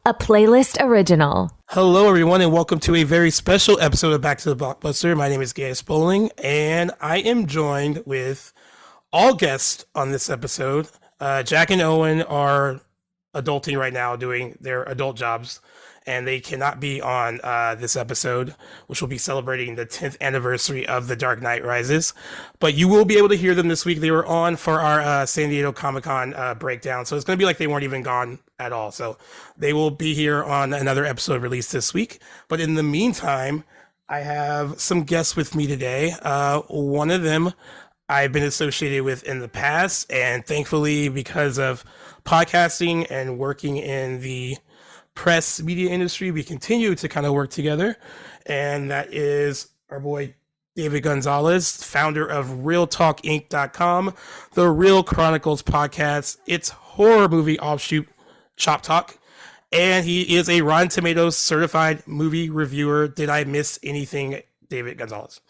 a playlist original. Hello, everyone, and welcome to a very special episode of Back to the Blockbuster. My name is Gaius, and I am joined with all guests on this episode. Jack and Owen are adulting right now, doing their adult jobs, and they cannot be on this episode, which will be celebrating the 10th anniversary of The Dark Knight Rises. But you will be able to hear them this week. They were on for our San Diego Comic-Con breakdown, so it's going to be like they weren't even gone at all. So they will be here on another episode released this week. But in the meantime, I have some guests with me today. One of them I've been associated with in the past, and thankfully, because of podcasting and working in the press media industry, we continue to kind of work together. And that is our boy David Gonzalez, founder of ReelTalkInc.com, the Reel Chronicles Podcast, its horror movie offshoot, Chop Talk. And he is a Rotten Tomatoes certified movie reviewer. Did I miss anything, David Gonzalez?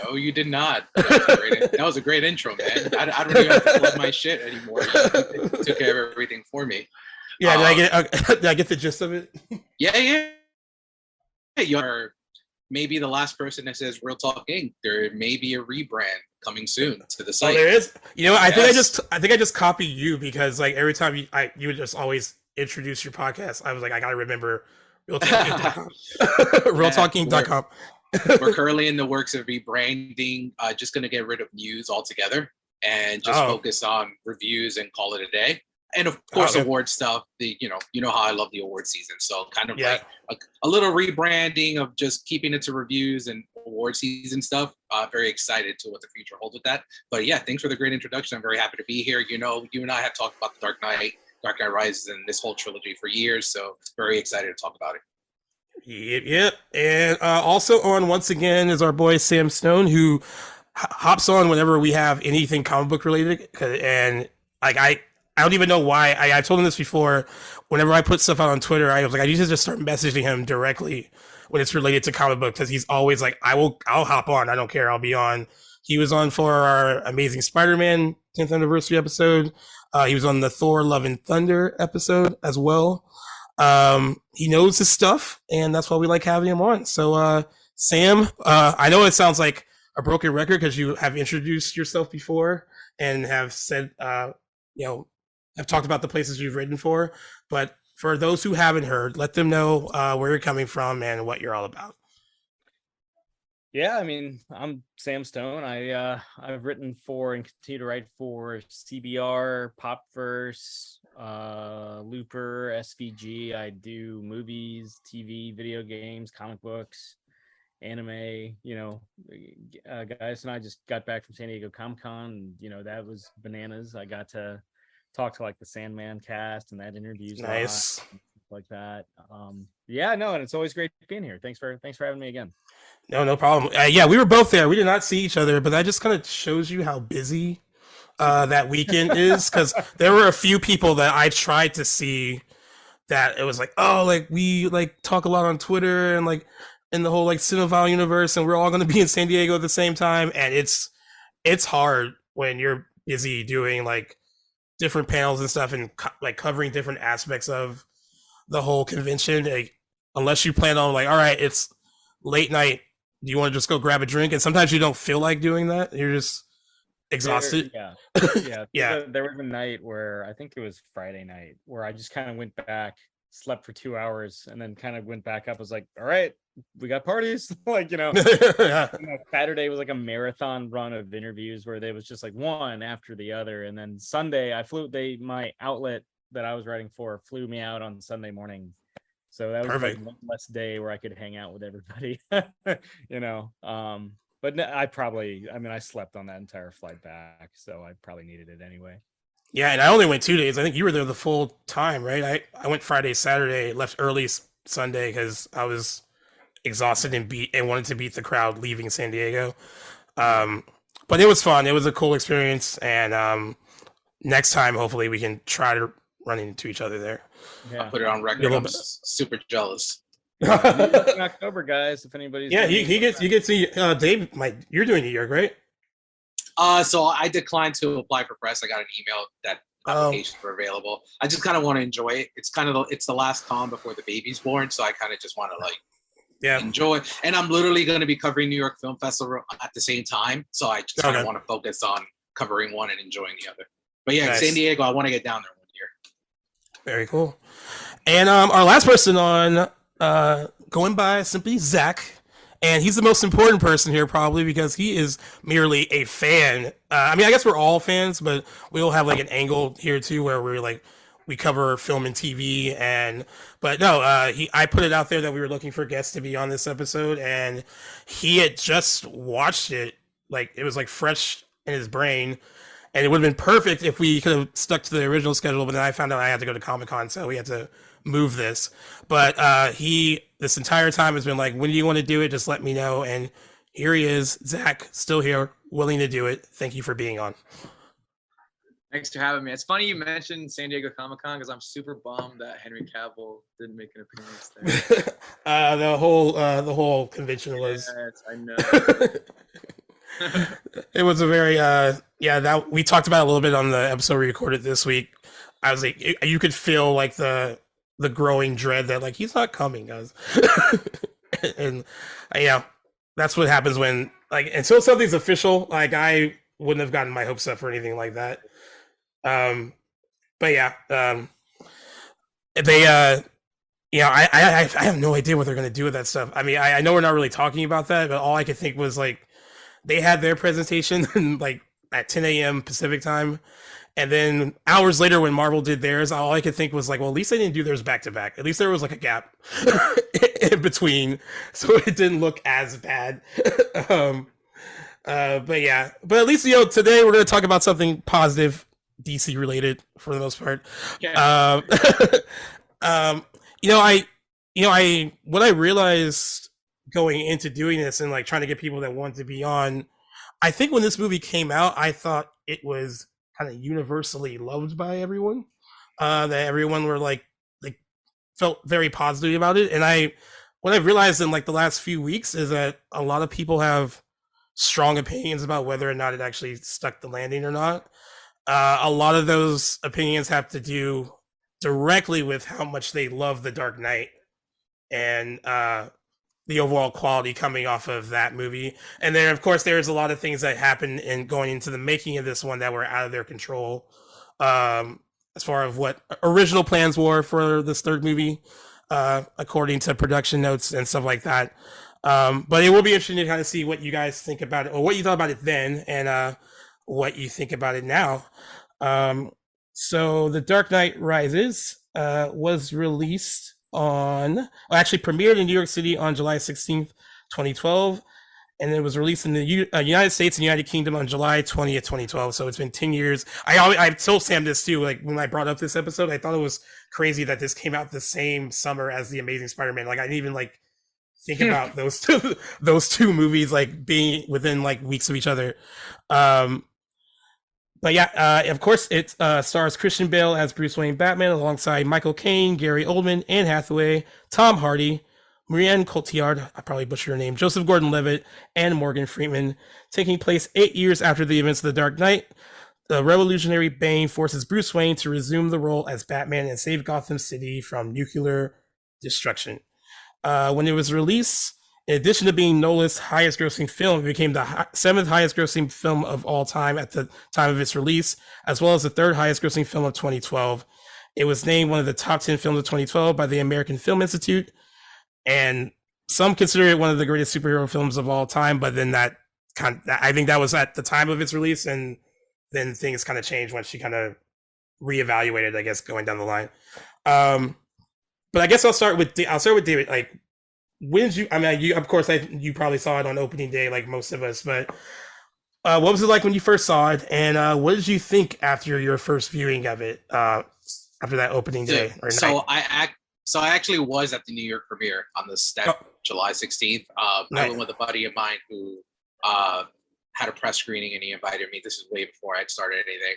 No, you did not. That was a great intro, man. I don't even have to plug my shit anymore. You took care of everything for me. Yeah, did I get the gist of it? Yeah. You're maybe the last person that says Real Talk Inc. There may be a rebrand coming soon to the site. Oh, there is. You know, I think I just copied you, because like every time you would just always introduce your podcast. I was like, I gotta remember ReelTalkInc.com. ReelTalkInc.com. We're currently in the works of rebranding. Just gonna get rid of news altogether and just focus on reviews and call it a day. And of course, award stuff. You know how I love the award season. So kind of like a little rebranding of just keeping it to reviews and award season stuff. Very excited to what the future holds with that. But yeah, thanks for the great introduction. I'm very happy to be here. You know, you and I have talked about the Dark Knight Rises, and this whole trilogy for years. So very excited to talk about it. Yep. And also on once again is our boy Sam Stone, who hops on whenever we have anything comic book related. And like I don't even know why. I told him this before. Whenever I put stuff out on Twitter, I was like, I need to just start messaging him directly when it's related to comic book, because he's always like, I'll hop on. I don't care. I'll be on. He was on for our Amazing Spider-Man 10th anniversary episode. He was on the Thor Love and Thunder episode as well. He knows his stuff, and that's why we like having him on. So, Sam, I know it sounds like a broken record because you have introduced yourself before and have said, I've talked about the places you've written for, but for those who haven't heard, let them know where you're coming from and what you're all about. Yeah, I mean, I'm Sam Stone. I've written for and continue to write for CBR, Popverse, Looper, SVG. I do movies, TV, video games, comic books, anime. Gaius and I just got back from San Diego Comic-Con, and that was bananas. I got to talk to like the Sandman cast, and that interview's nice, like that. And it's always great being here. Thanks for having me again. No problem. We were both there. We did not see each other, but that just kind of shows you how busy that weekend is, because there were a few people that I tried to see that it was like, oh, like we like talk a lot on Twitter and like in the whole like Cinephile universe, and we're all going to be in San Diego at the same time, and it's hard when you're busy doing like different panels and stuff, and like covering different aspects of the whole convention. Like, unless you plan on like, all right, it's late night, do you want to just go grab a drink? And sometimes you don't feel like doing that. You're just exhausted. Yeah. There was a night where I think it was Friday night where I just kind of went back, slept for 2 hours, and then kind of went back up. I was like, all right, we got parties. Saturday was like a marathon run of interviews where there was just like one after the other. And then Sunday my outlet that I was writing for flew me out on Sunday morning. So that was perfect. Like one less day where I could hang out with everybody, but I slept on that entire flight back. So I probably needed it anyway. Yeah. And I only went 2 days. I think you were there the full time, right? I went Friday, Saturday, left early Sunday because I was exhausted and wanted to beat the crowd leaving San Diego. But it was fun. It was a cool experience. And next time, hopefully we can try to run into each other there. Yeah. I'll put it on record. I'm super jealous. In October, guys, if anybody's he gets to Dave, you're doing New York, right? So I declined to apply for press. I got an email that applications were available. I just kind of want to enjoy it. It's the last con before the baby's born, so I kind of just want to enjoy. And I'm literally going to be covering New York Film Festival at the same time, so I just kind of want to focus on covering one and enjoying the other. But yeah, nice. San Diego, I want to get down there one year. Very cool. And our last person on, going by simply Zach. And he's the most important person here probably because he is merely a fan. I guess we're all fans, but we'll have like an angle here too where we cover film and TV. I put it out there that we were looking for guests to be on this episode, and he had just watched it. Like it was like fresh in his brain, and it would have been perfect if we could have stuck to the original schedule. But then I found out I had to go to Comic-Con, so we had to move this. But he this entire time has been like, when do you want to do it? Just let me know. And here he is, Zach, still here, willing to do it. Thank you for being on. Thanks for having me. It's funny you mentioned San Diego Comic-Con because I'm super bummed that Henry Cavill didn't make an appearance there. The whole convention was. Yes, I know. It was a very that we talked about a little bit on the episode we recorded this week. I was like, you could feel like the growing dread that like he's not coming, guys. And that's what happens when like until something's official. Like I wouldn't have gotten my hopes up for anything like that. I have no idea what they're gonna do with that stuff. I mean, I know we're not really talking about that, but all I could think was like they had their presentation like at 10 a.m. Pacific time. And then hours later when Marvel did theirs, all I could think was like, well, at least they didn't do theirs back to back. At least there was like a gap in between. So it didn't look as bad. But at least, today we're going to talk about something positive, DC related for the most part. Yeah. What I realized going into doing this and like trying to get people that want to be on, I think when this movie came out, I thought it was kind of universally loved by everyone, that everyone were like felt very positive about it. And what I've realized in like the last few weeks is that a lot of people have strong opinions about whether or not it actually stuck the landing or not. A lot of those opinions have to do directly with how much they love The Dark Knight and the overall quality coming off of that movie. And then of course there's a lot of things that happened in going into the making of this one that were out of their control, as far as what original plans were for this third movie, according to production notes and stuff like that. But it will be interesting to kind of see what you guys think about it, or what you thought about it then, and what you think about it now. So The Dark Knight Rises was released premiered in New York City on July 16th, 2012, and it was released in the United States and United Kingdom on July 20th, 2012. So it's been 10 years. I told Sam this too, like when I brought up this episode, I thought it was crazy that this came out the same summer as The Amazing Spider-Man. Like I didn't even like think about those two movies like being within like weeks of each other. Of course, it stars Christian Bale as Bruce Wayne Batman alongside Michael Caine, Gary Oldman, Anne Hathaway, Tom Hardy, Marianne Cotillard, I probably butchered her name, Joseph Gordon-Levitt, and Morgan Freeman. Taking place 8 years after the events of The Dark Knight, the revolutionary Bane forces Bruce Wayne to resume the role as Batman and save Gotham City from nuclear destruction. When it was released, in addition to being Nola's highest grossing film, it became the seventh highest grossing film of all time at the time of its release, as well as the third highest grossing film of 2012. It was named one of the top 10 films of 2012 by the American Film Institute, and some consider it one of the greatest superhero films of all time. But then I think that was at the time of its release, and then things kind of changed when she kind of reevaluated, I guess, going down the line. But I guess I'll start with David. Like, when did you? I mean, you probably saw it on opening day, like most of us. But what was it like when you first saw it, and what did you think after your first viewing of it? After that opening day or night? I actually was at the New York premiere on July 16th. I went with a buddy of mine who had a press screening, and he invited me. This is way before I'd started anything.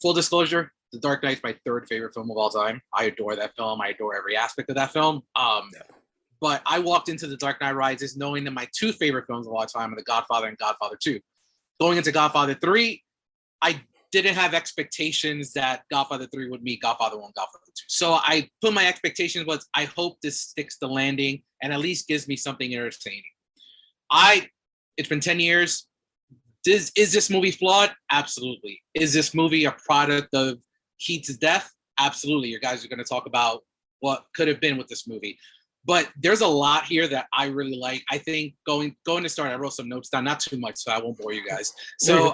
Full disclosure, The Dark Knight's my third favorite film of all time. I adore that film. I adore every aspect of that film. But I walked into The Dark Knight Rises knowing that my two favorite films of all time are The Godfather and Godfather 2. Going into Godfather 3, I didn't have expectations that Godfather 3 would meet Godfather 1, Godfather 2. So I put my expectations was, I hope this sticks the landing and at least gives me something entertaining. It's been 10 years. Is this movie flawed? Absolutely. Is this movie a product of Heat's death? Absolutely. You guys are going to talk about what could have been with this movie. But there's a lot here that I really like. I think going to start, I wrote some notes down, not too much, so I won't bore you guys. So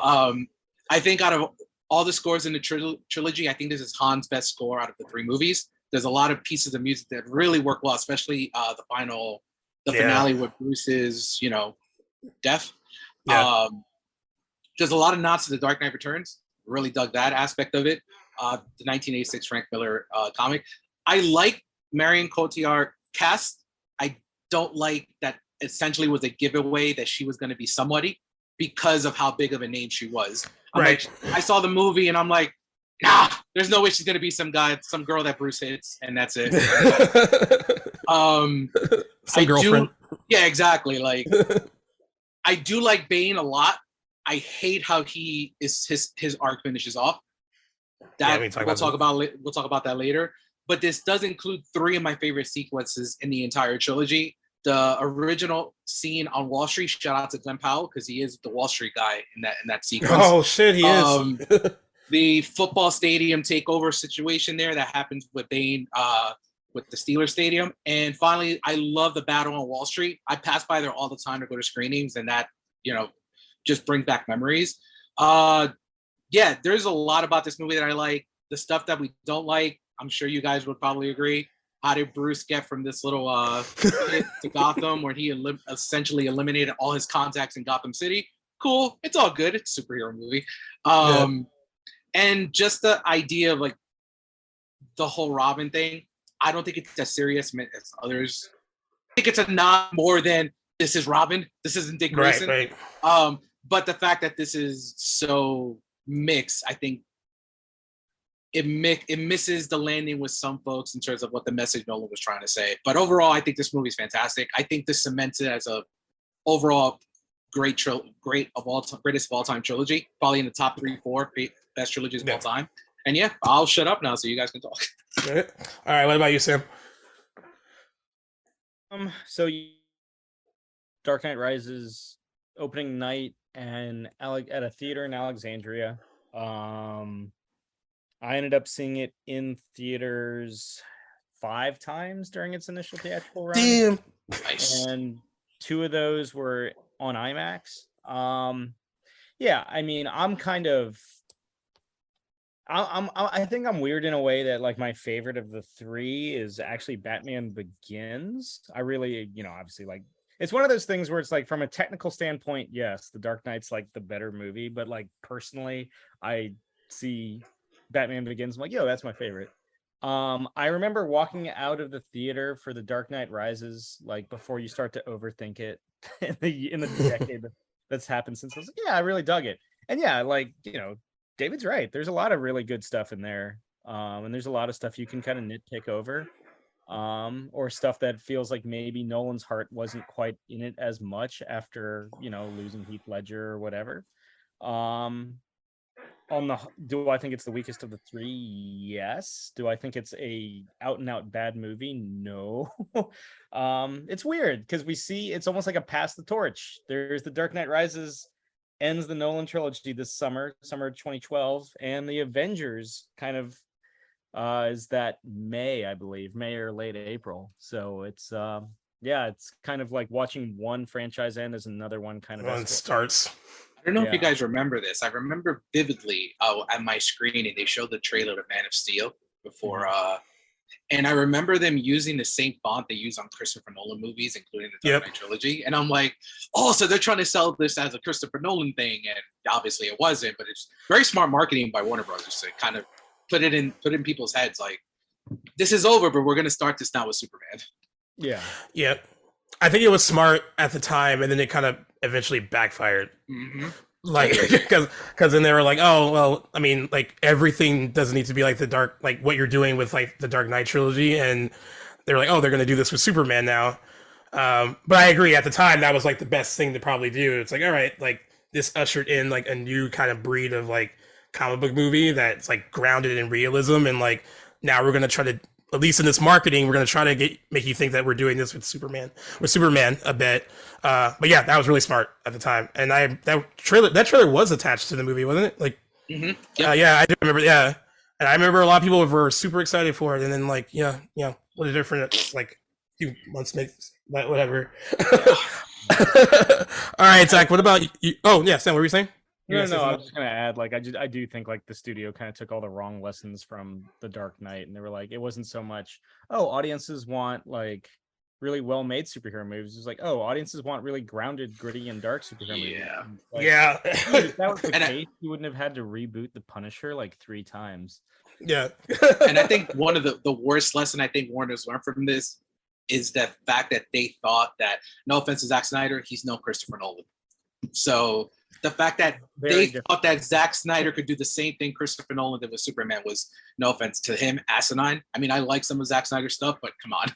I think out of all the scores in the trilogy, I think this is Han's best score out of the 3 movies. There's a lot of pieces of music that really work well, especially the finale with Bruce's, death. Yeah. There's a lot of nods to The Dark Knight Returns. Really dug that aspect of it. The 1986 Frank Miller comic. I like Marion Cotillard cast. I don't like that essentially was a giveaway that she was going to be somebody because of how big of a name she was. Right. I saw the movie and I'm like, nah, there's no way she's going to be some girl that Bruce hits and that's it. Some girlfriend. Yeah, exactly. Like, I do like Bane a lot. I hate how his arc finishes off. We'll talk about that later. But this does include 3 of my favorite sequences in the entire trilogy. The original scene on Wall Street. Shout out to Glenn Powell because he is the Wall Street guy in that sequence. Oh shit, he is. The football stadium takeover situation there that happens with Bane with the Steelers stadium. And finally, I love the battle on Wall Street. I pass by there all the time to go to screenings, and that just brings back memories. There's a lot about this movie that I like. The stuff that we don't like, I'm sure you guys would probably agree. How did Bruce get from this little to Gotham where he essentially eliminated all his contacts in Gotham City? Cool. It's all good. It's a superhero movie. And just the idea of like the whole Robin thing, I don't think it's as serious as others. I think it's a nod more than this is Robin. This isn't Dick Grayson. Right. But the fact that this is so mixed, I think it misses the landing with some folks in terms of what the message Nolan was trying to say. But overall, I think this movie is fantastic. I think this cements it as a overall greatest of all time trilogy, probably in the top 3-4 best trilogies of all time. And yeah, I'll shut up now so you guys can talk. All right, what about you, Sam? So Dark Knight Rises opening night and at a theater in Alexandria. I ended up seeing it in theaters 5 times during its initial theatrical run. Damn. Nice. And 2 of those were on IMAX. I mean, I think I'm weird in a way that like my favorite of the 3 is actually Batman Begins. I really, obviously like it's one of those things where it's like from a technical standpoint, yes, The Dark Knight's like the better movie, but like personally, I see Batman Begins. I'm like, yo, that's my favorite. I remember walking out of the theater for The Dark Knight Rises, like before you start to overthink it in the decade that's happened since. I was like, yeah, I really dug it. And yeah, like, David's right. There's a lot of really good stuff in there. And there's a lot of stuff you can kind of nitpick over. Or stuff that feels like maybe Nolan's heart wasn't quite in it as much after, losing Heath Ledger or whatever. Do I think it's the weakest of the 3? Yes. Do I think it's a out and out bad movie? No. It's weird because we see it's almost like a pass the torch. There's The Dark Knight Rises ends the Nolan trilogy this summer 2012, and the Avengers kind of is that May, I believe, May or late April. So it's it's kind of like watching one franchise end as another one kind of starts. I don't know if you guys remember this. I remember vividly at my screening, they showed the trailer of Man of Steel before, and I remember them using the same font they use on Christopher Nolan movies, including the Dark Knight trilogy. And I'm like, oh, so they're trying to sell this as a Christopher Nolan thing, and obviously it wasn't. But it's very smart marketing by Warner Brothers to kind of put in people's heads like, this is over, but we're going to start this now with Superman. Yeah. I think it was smart at the time, and then it kind of eventually backfired. Mm-hmm. Like, because then they were like, oh, well, I mean, like, everything doesn't need to be like what you're doing with like the Dark Knight trilogy. And they're like, oh, they're going to do this with Superman now. But I agree, at the time, that was like the best thing to probably do. It's like, all right, like, this ushered in like a new kind of breed of like comic book movie that's like grounded in realism, and like now we're gonna try to, at least in this marketing, we're gonna try to make you think that we're doing this with Superman a bit. But yeah, that was really smart at the time, and that trailer was attached to the movie, wasn't it? Like, Yep. yeah, I do remember. Yeah, and I remember a lot of people were super excited for it, and then like, what a different like few months makes, but whatever. All right, Zach, what about you? Oh yeah, Sam, what were you saying? No, I was just gonna add, like, I do think like the studio kind of took all the wrong lessons from The Dark Knight, and they were like, it wasn't so much, oh, audiences want like really well-made superhero movies. It's like, oh, audiences want really grounded, gritty, and dark superhero movies. Like, yeah. if that was the case, you wouldn't have had to reboot The Punisher like 3 times. Yeah. And I think one of the worst lesson I think Warner's learned from this is the fact that they thought that, no offense to Zack Snyder, he's no Christopher Nolan. So the fact that they thought that Zack Snyder could do the same thing Christopher Nolan did with Superman was, no offense to him, asinine. I mean, I like some of Zack Snyder's stuff, but come on.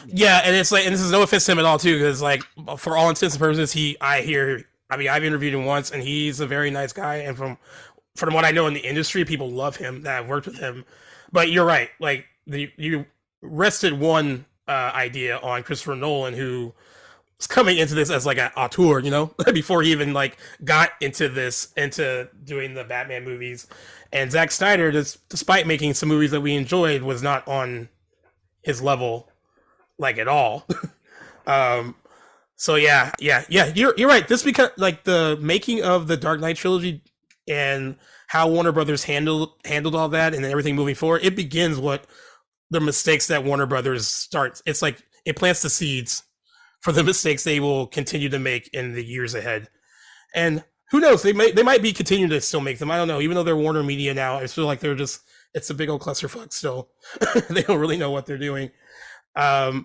Yeah, and it's like, and this is no offense to him at all too, because like for all intents and purposes, I've interviewed him once, and he's a very nice guy, and from what I know in the industry, people love him that have worked with him. But you're right, like you rested one idea on Christopher Nolan, who was coming into this as like an auteur, before he even like got into doing the Batman movies. And Zack Snyder, despite making some movies that we enjoyed, was not on his level, like, at all. So yeah, you're right. This, because like the making of the Dark Knight trilogy and how Warner Brothers handled all that and everything moving forward, it begins what the mistakes that Warner Brothers starts. It's like it plants the seeds for the mistakes they will continue to make in the years ahead. And who knows, they might be continuing to still make them. I don't know. Even though they're Warner Media now, I feel like it's a big old clusterfuck still. They don't really know what they're doing. But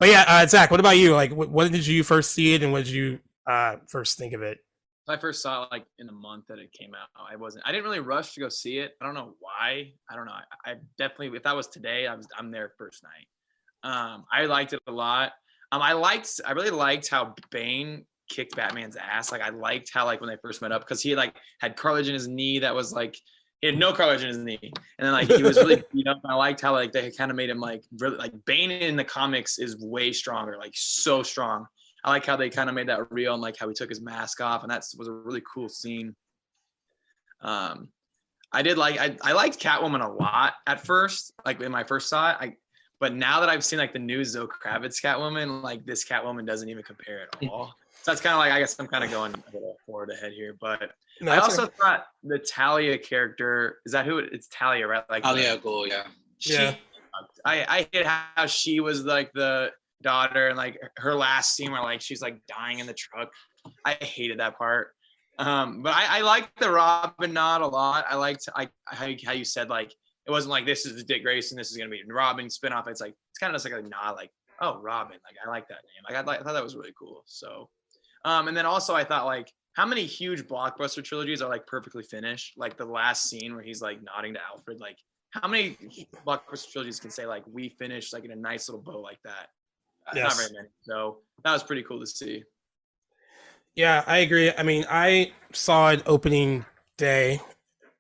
yeah, Zach, what about you? Like, when did you first see it, and what did you first think of it? I first saw it like in the month that it came out. I didn't really rush to go see it. I don't know why. I don't know. I definitely, if that was today, I'm there first night. I liked it a lot. I really liked how Bane kicked Batman's ass. Like, I liked how, like, when they first met up, because he like had cartilage in his knee that was like, he had no cartilage in his knee, and then like he was really beat up. I liked how like they kind of made him like really, like, Bane in the comics is way stronger, like so strong. I like how they kind of made that real, and like how he took his mask off, and that was a really cool scene. I liked Catwoman a lot at first, like when I first saw it. But now that I've seen like the new Zoe Kravitz Catwoman, like this Catwoman doesn't even compare at all. So that's kind of like, I guess I'm kind of going a little forward ahead here, but I also thought the Talia character, is that who it's Talia, right? Like Talia Ghul, yeah. Yeah. I hate how she was like the daughter, and like her last scene where like she's like dying in the truck. I hated that part. But I liked the Robin nod a lot. I liked how you said like it wasn't like this is the Dick Grayson, this is gonna be Robin spinoff. It's like it's kind of just like a nod, like, oh, Robin. Like, I like that name. Like I thought that was really cool. So and then also I thought, like, how many huge blockbuster trilogies are like perfectly finished? Like the last scene where he's like nodding to Alfred. Like, how many blockbuster trilogies can say like we finished like in a nice little bow like that? Yes. Not very many. So that was pretty cool to see. Yeah, I agree. I mean, I saw it opening day,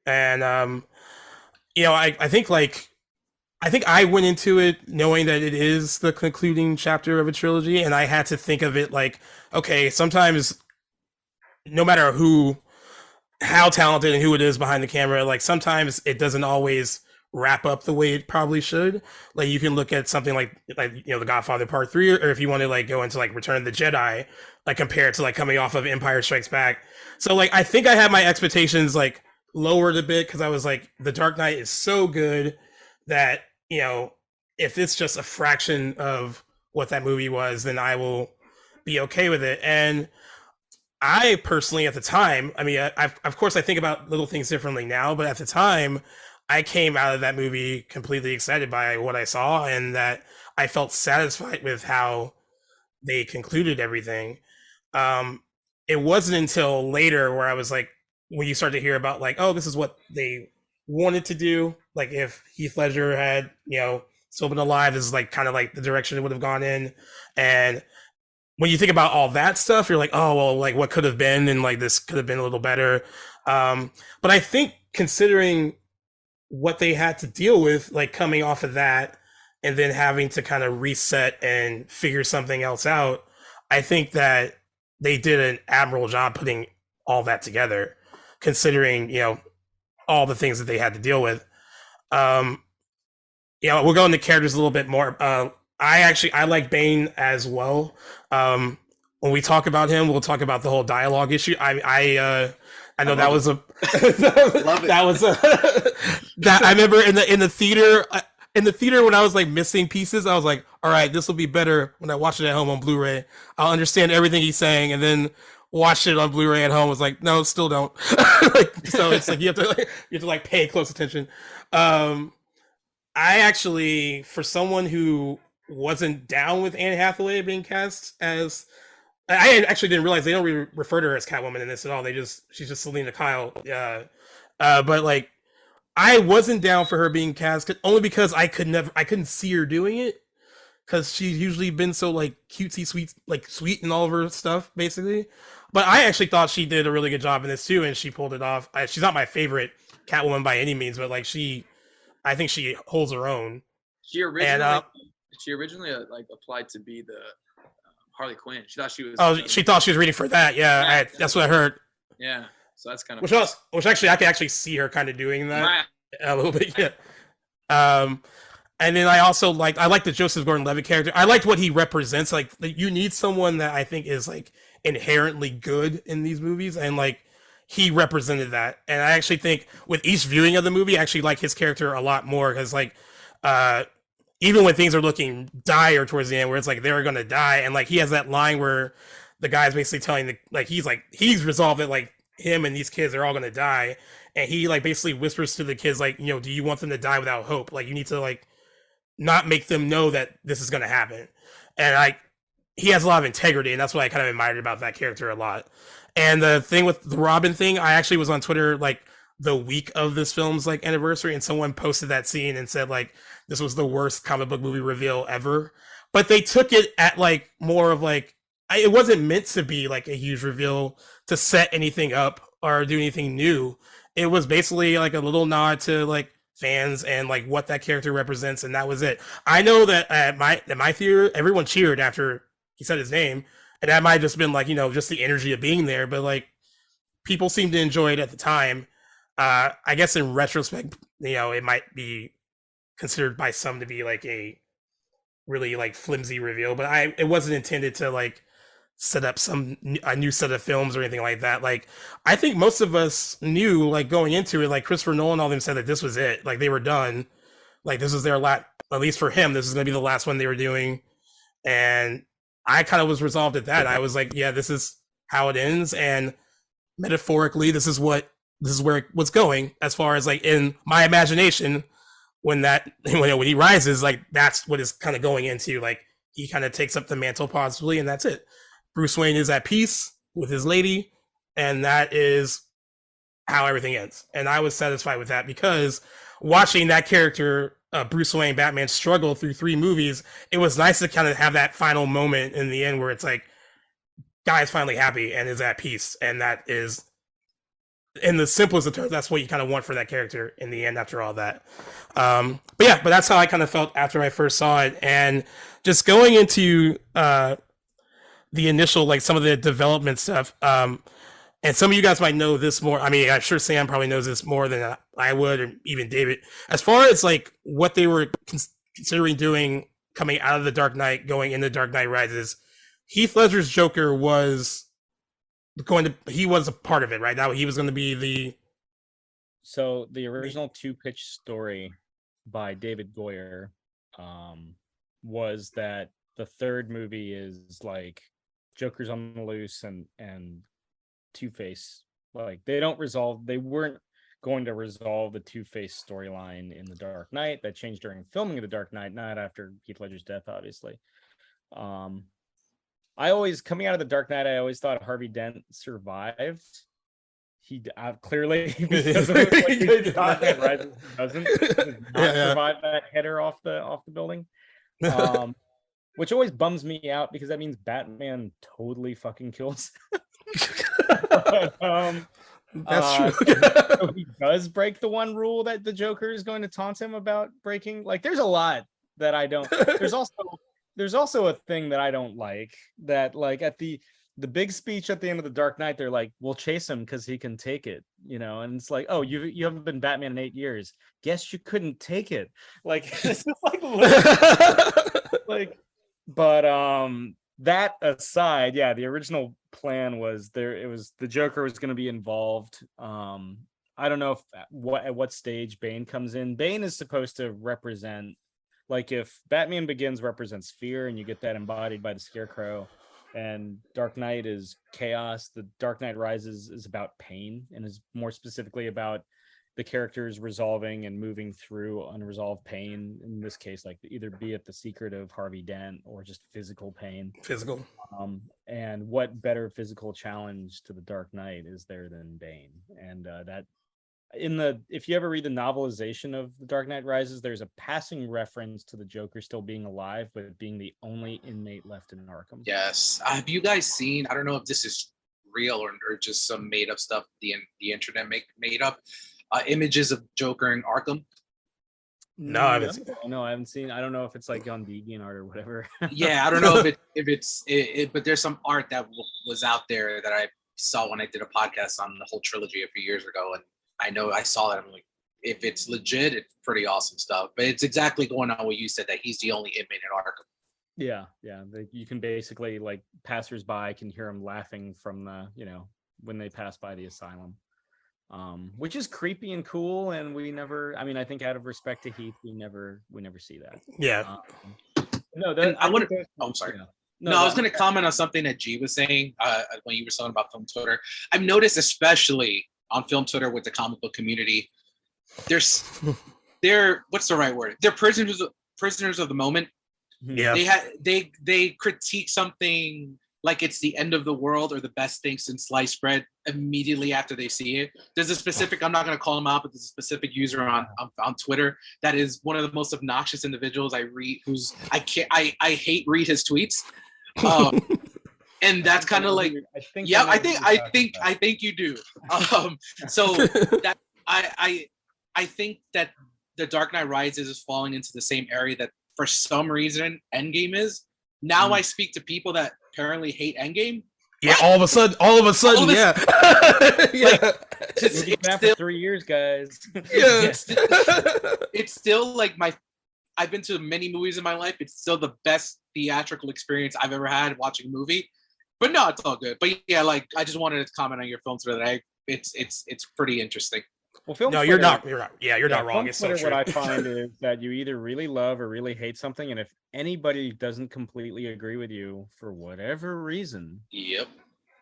and I think I went into it knowing that it is the concluding chapter of a trilogy, and I had to think of it like, okay, sometimes no matter how talented and who it is behind the camera, like sometimes it doesn't always wrap up the way it probably should. Like, you can look at something like The Godfather Part 3, or if you want to like go into like Return of the Jedi, like compared to like coming off of Empire Strikes Back. So like I think I had my expectations like lowered a bit, because I was like, The Dark Knight is so good that, if it's just a fraction of what that movie was, then I will be okay with it. And I personally, at the time, I mean, of course I think about little things differently now, but at the time I came out of that movie completely excited by what I saw, and that I felt satisfied with how they concluded everything. It wasn't until later where I was like, when you start to hear about like, oh, this is what they wanted to do. Like, if Heath Ledger had, still been alive, this is like kind of like the direction it would have gone in. And when you think about all that stuff, you're like, oh, well, like what could have been, and like this could have been a little better. But I think considering what they had to deal with, like coming off of that and then having to kind of reset and figure something else out, I think that they did an admirable job putting all that together, considering, all the things that they had to deal with. We'll go into characters a little bit more. I like Bane as well. When we talk about him, we'll talk about the whole dialogue issue. I know that was a that was a that I remember in the theater. In the theater, when I was like missing pieces, I was like, all right, this will be better when I watch it at home on Blu-ray. I'll understand everything he's saying, and then watch it on Blu-ray at home. Was like, no, still don't. So it's like you have to pay close attention. I actually, for someone who wasn't down with Anne Hathaway being cast as, I actually didn't realize they don't refer to her as Catwoman in this at all. She's just Selena Kyle. But like, I wasn't down for her being cast only because I couldn't see her doing it, because she's usually been so like cutesy sweet in all of her stuff basically. But I actually thought she did a really good job in this too, and she pulled it off. She's not my favorite Catwoman by any means, but like I think she holds her own. She originally like applied to be the Harley Quinn. She thought she was. Oh, she thought she was reading for that. Yeah, that's what I heard. Yeah. So that's kind of which actually I can actually see her kind of doing that a little bit. Yeah. And then I like the Joseph Gordon-Levitt character. I liked what he represents. Like, you need someone that I think is like inherently good in these movies, and like he represented that. And I actually think with each viewing of the movie, I actually like his character a lot more, because like even when things are looking dire towards the end, where it's like they're gonna die, and like he has that line where the guy's basically telling he's resolved that like him and these kids are all gonna die, and he like basically whispers to the kids like, do you want them to die without hope? Like, you need to like not make them know that this is gonna happen. And he has a lot of integrity, and that's what I kind of admired about that character a lot. And the thing with the Robin thing, I actually was on Twitter like the week of this film's like anniversary, and someone posted that scene and said like this was the worst comic book movie reveal ever. But they took it at like more of like, it wasn't meant to be like a huge reveal to set anything up or do anything new. It was basically like a little nod to like fans and like what that character represents, and that was it. I know that at my theater, everyone cheered after he said his name, and that might have just been like, just the energy of being there, but like people seemed to enjoy it at the time. I guess in retrospect, it might be considered by some to be like a really like flimsy reveal, but it wasn't intended to like set up a new set of films or anything like that. Like, I think most of us knew, like, going into it, like Christopher Nolan, all them said that this was it. Like, they were done. Like, this was their last, at least for him, this is going to be the last one they were doing. And I kind of was resolved at that. I was like, yeah, this is how it ends. And metaphorically, this is where it was going, as far as like in my imagination, when he rises, like that's what is kind of going into. Like, he kind of takes up the mantle possibly, and that's it. Bruce Wayne is at peace with his lady, and that is how everything ends. And I was satisfied with that, because watching that character, Bruce Wayne, Batman, struggle through 3 movies, it was nice to kind of have that final moment in the end where it's like, guy's finally happy and is at peace. And that is, in the simplest of terms, that's what you kind of want for that character in the end after all that. But that's how I kind of felt after I first saw it. And just going into the initial, like some of the development stuff, and some of you guys might know this more. I mean, I'm sure Sam probably knows this more than I would, or even David. As far as like what they were considering doing coming out of The Dark Knight, going into Dark Knight Rises, Heath Ledger's Joker was a part of it, right? Now he was going to be the. So the original 2-pitch story by David Goyer was that the third movie is like Joker's on the loose and Two-Face, like they weren't going to resolve the Two-Face storyline in The Dark Knight. That changed during filming of The Dark Knight, not after Heath Ledger's death, obviously. Coming out of The Dark Knight, I always thought Harvey Dent survived. He clearly doesn't look like he doesn't survive that header off the building. Which always bums me out, because that means Batman totally fucking kills. That's true. So he does break the one rule that the Joker is going to taunt him about breaking. Like, there's a lot that I don't. There's also a thing that I don't like. That, like, at the big speech at the end of the Dark Knight, they're like, "We'll chase him because he can take it," And it's like, "Oh, you haven't been Batman in 8 years. Guess you couldn't take it." Like, it's just like, but that aside, yeah, the original plan was there. It was the Joker was going to be involved. I don't know at what stage Bane comes in. Bane is supposed to represent, like, if Batman Begins represents fear, and you get that embodied by the Scarecrow, and Dark Knight is chaos, the Dark Knight Rises is about pain, and is more specifically about the characters resolving and moving through unresolved pain. In this case, like, either be it the secret of Harvey Dent or just physical pain. And what better physical challenge to the Dark Knight is there than Bane? And that if you ever read the novelization of The Dark Knight Rises, there's a passing reference to the Joker still being alive, but being the only inmate left in Arkham. Yes. Have you guys seen, I don't know if this is real or just some made up stuff the internet made up, images of Joker in Arkham? No, I haven't seen that. No, I haven't seen. I don't know if it's like on DeviantArt or whatever. Yeah, I don't know if it's but there's some art that was out there that I saw when I did a podcast on the whole trilogy a few years ago, and I know I saw that. I'm like, if it's legit, it's pretty awesome stuff. But it's exactly going on what you said, that he's the only inmate in Arkham. Yeah. You can basically, like, passersby can hear him laughing from the, when they pass by the asylum. Which is creepy and cool, and I think out of respect to Heath, we never see that. Yeah. I'm sorry. Yeah. I was going to comment on something that G was saying when you were talking about film Twitter. I've noticed, especially on film Twitter with the comic book community, they're what's the right word? They're prisoners of the moment. Yeah. They critique something like it's the end of the world or the best thing since sliced bread immediately after they see it. There's a specific, I'm not going to call him out, but there's a specific user on Twitter that is one of the most obnoxious individuals I read, I hate read his tweets. And that's kind of like, I think you do. So that I think that the Dark Knight Rises is falling into the same area that for some reason Endgame is. Now I speak to people that apparently hate Endgame. Yeah, all of a sudden, yeah. It's been out for 3 years, guys. Yeah. It's still like I've been to many movies in my life. It's still the best theatrical experience I've ever had watching a movie. But no, it's all good. But yeah, like, I just wanted to comment on your film today. It's pretty interesting. Well, film Twitter, you're not. Yeah, you're not wrong. It's so true. What I find is that you either really love or really hate something, and if anybody doesn't completely agree with you for whatever reason,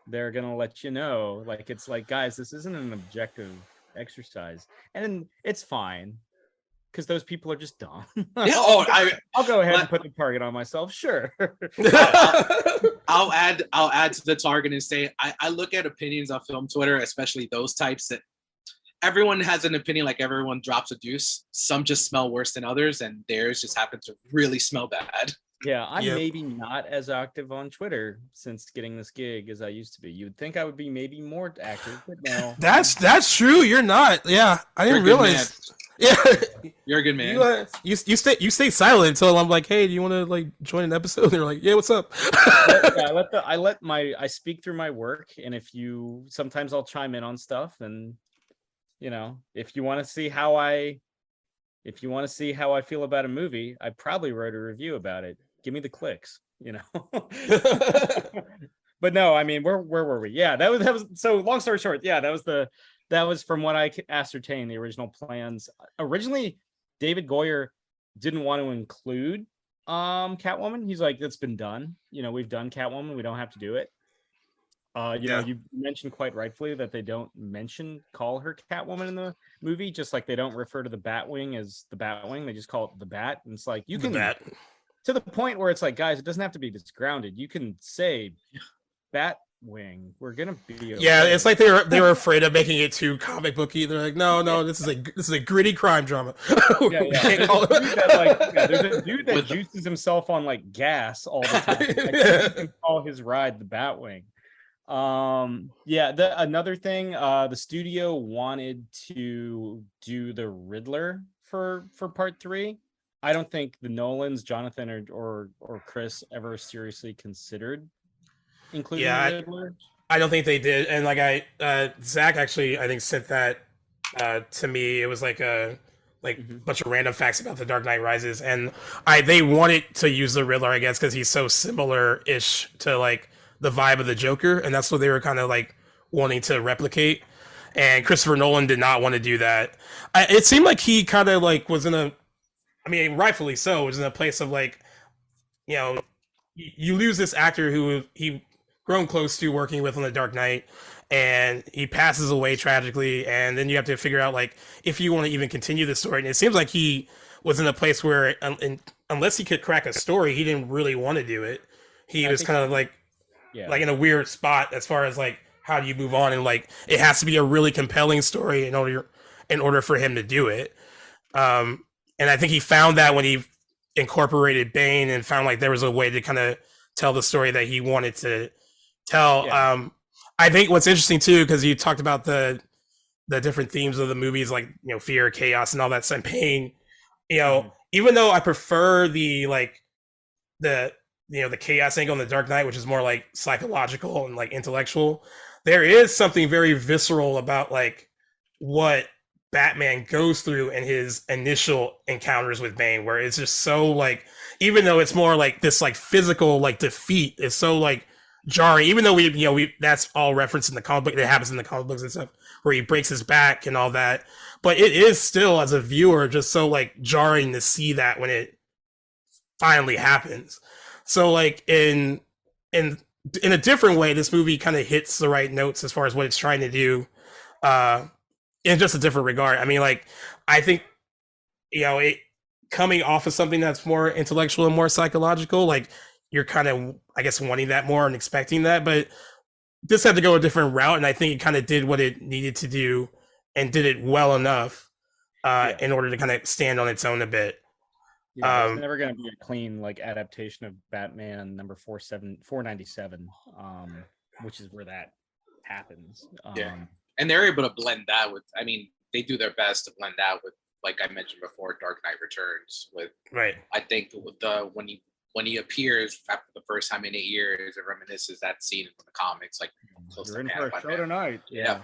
they're gonna let you know. Like, it's like, guys, this isn't an objective exercise, and it's fine because those people are just dumb. Yeah. I'll go ahead and put the target on myself. Sure. I'll add to the target and say I look at opinions on film Twitter, especially those types that. Everyone has an opinion, like everyone drops a deuce. Some just smell worse than others, and theirs just happen to really smell bad. Yeah, I'm maybe not as active on Twitter since getting this gig as I used to be. You'd think I would be maybe more active, but no. That's true. You're not. Yeah, I didn't realize. Yeah, you're a good man. You stay silent until I'm like, hey, do you want to like join an episode? And they're like, yeah, what's up? I speak through my work, and sometimes I'll chime in on stuff, and if you want to see how I feel about a movie, I probably wrote a review about it. Give me the clicks, But no, I mean, where were we? Yeah, that was so. Long story short, yeah, that was from what I ascertained, the original plans. Originally, David Goyer didn't want to include Catwoman. He's like, it's been done. We've done Catwoman. We don't have to do it. You mentioned quite rightfully that they don't call her Catwoman in the movie, just like they don't refer to the Batwing as the Batwing. They just call it the Bat. And it's like, you can, to the point where it's like, guys, it doesn't have to be this grounded. You can say Batwing. We're gonna be okay. Yeah, it's like they were afraid of making it too comic booky. They're like, no, this is a gritty crime drama. There's a dude that juices himself on like gas all the time. Like, you can call his ride the Batwing. Another thing, the studio wanted to do the Riddler for part 3. I don't think the Nolans, Jonathan or Chris ever seriously considered including the Riddler. I don't think they did. And like Zach actually, I think sent that to me. It was like a bunch of random facts about The Dark Knight Rises, and they wanted to use the Riddler, I guess, because he's so similar-ish to like the vibe of the Joker, and that's what they were kind of like wanting to replicate. And Christopher Nolan did not want to do that. It seemed like he kind of like was in a, I mean, rightfully so, was in a place of like, you know, you lose this actor who he grown close to working with on The Dark Knight, and he passes away tragically, and then you have to figure out like if you want to even continue the story. And it seems like he was in a place where unless he could crack a story, he didn't really want to do it. He was kind of like in a weird spot as far as like how do you move on, and like it has to be a really compelling story in order for him to do it. And I think he found that when he incorporated Bane and found like there was a way to kind of tell the story that he wanted to tell. I think what's interesting too, because you talked about the different themes of the movies, like, you know, fear, chaos, and all that, and pain. You know, even though I prefer the chaos angle in The Dark Knight, which is more like psychological and like intellectual, there is something very visceral about like what Batman goes through in his initial encounters with Bane, where it's just so like, even though it's more like this like physical like defeat, it's so like jarring. Even though we that's all referenced in the comic book, that happens in the comic books and stuff, where he breaks his back and all that, but it is still, as a viewer, just so like jarring to see that when it finally happens. So like in a different way, this movie kind of hits the right notes as far as what it's trying to do, in just a different regard. I mean, like, I think, you know, it coming off of something that's more intellectual and more psychological, like you're kind of, I guess, wanting that more and expecting that, but this had to go a different route, and I think it kind of did what it needed to do and did it well enough in order to kind of stand on its own a bit. Yeah, it's never going to be a clean like adaptation of Batman number 497, which is where that happens. And they're able to blend that with, I mean, they do their best to blend that with, like I mentioned before, Dark Knight Returns. With I think with when he appears after the first time in 8 years, it reminisces that scene from the comics, like close you're to in for a show tonight. Yeah.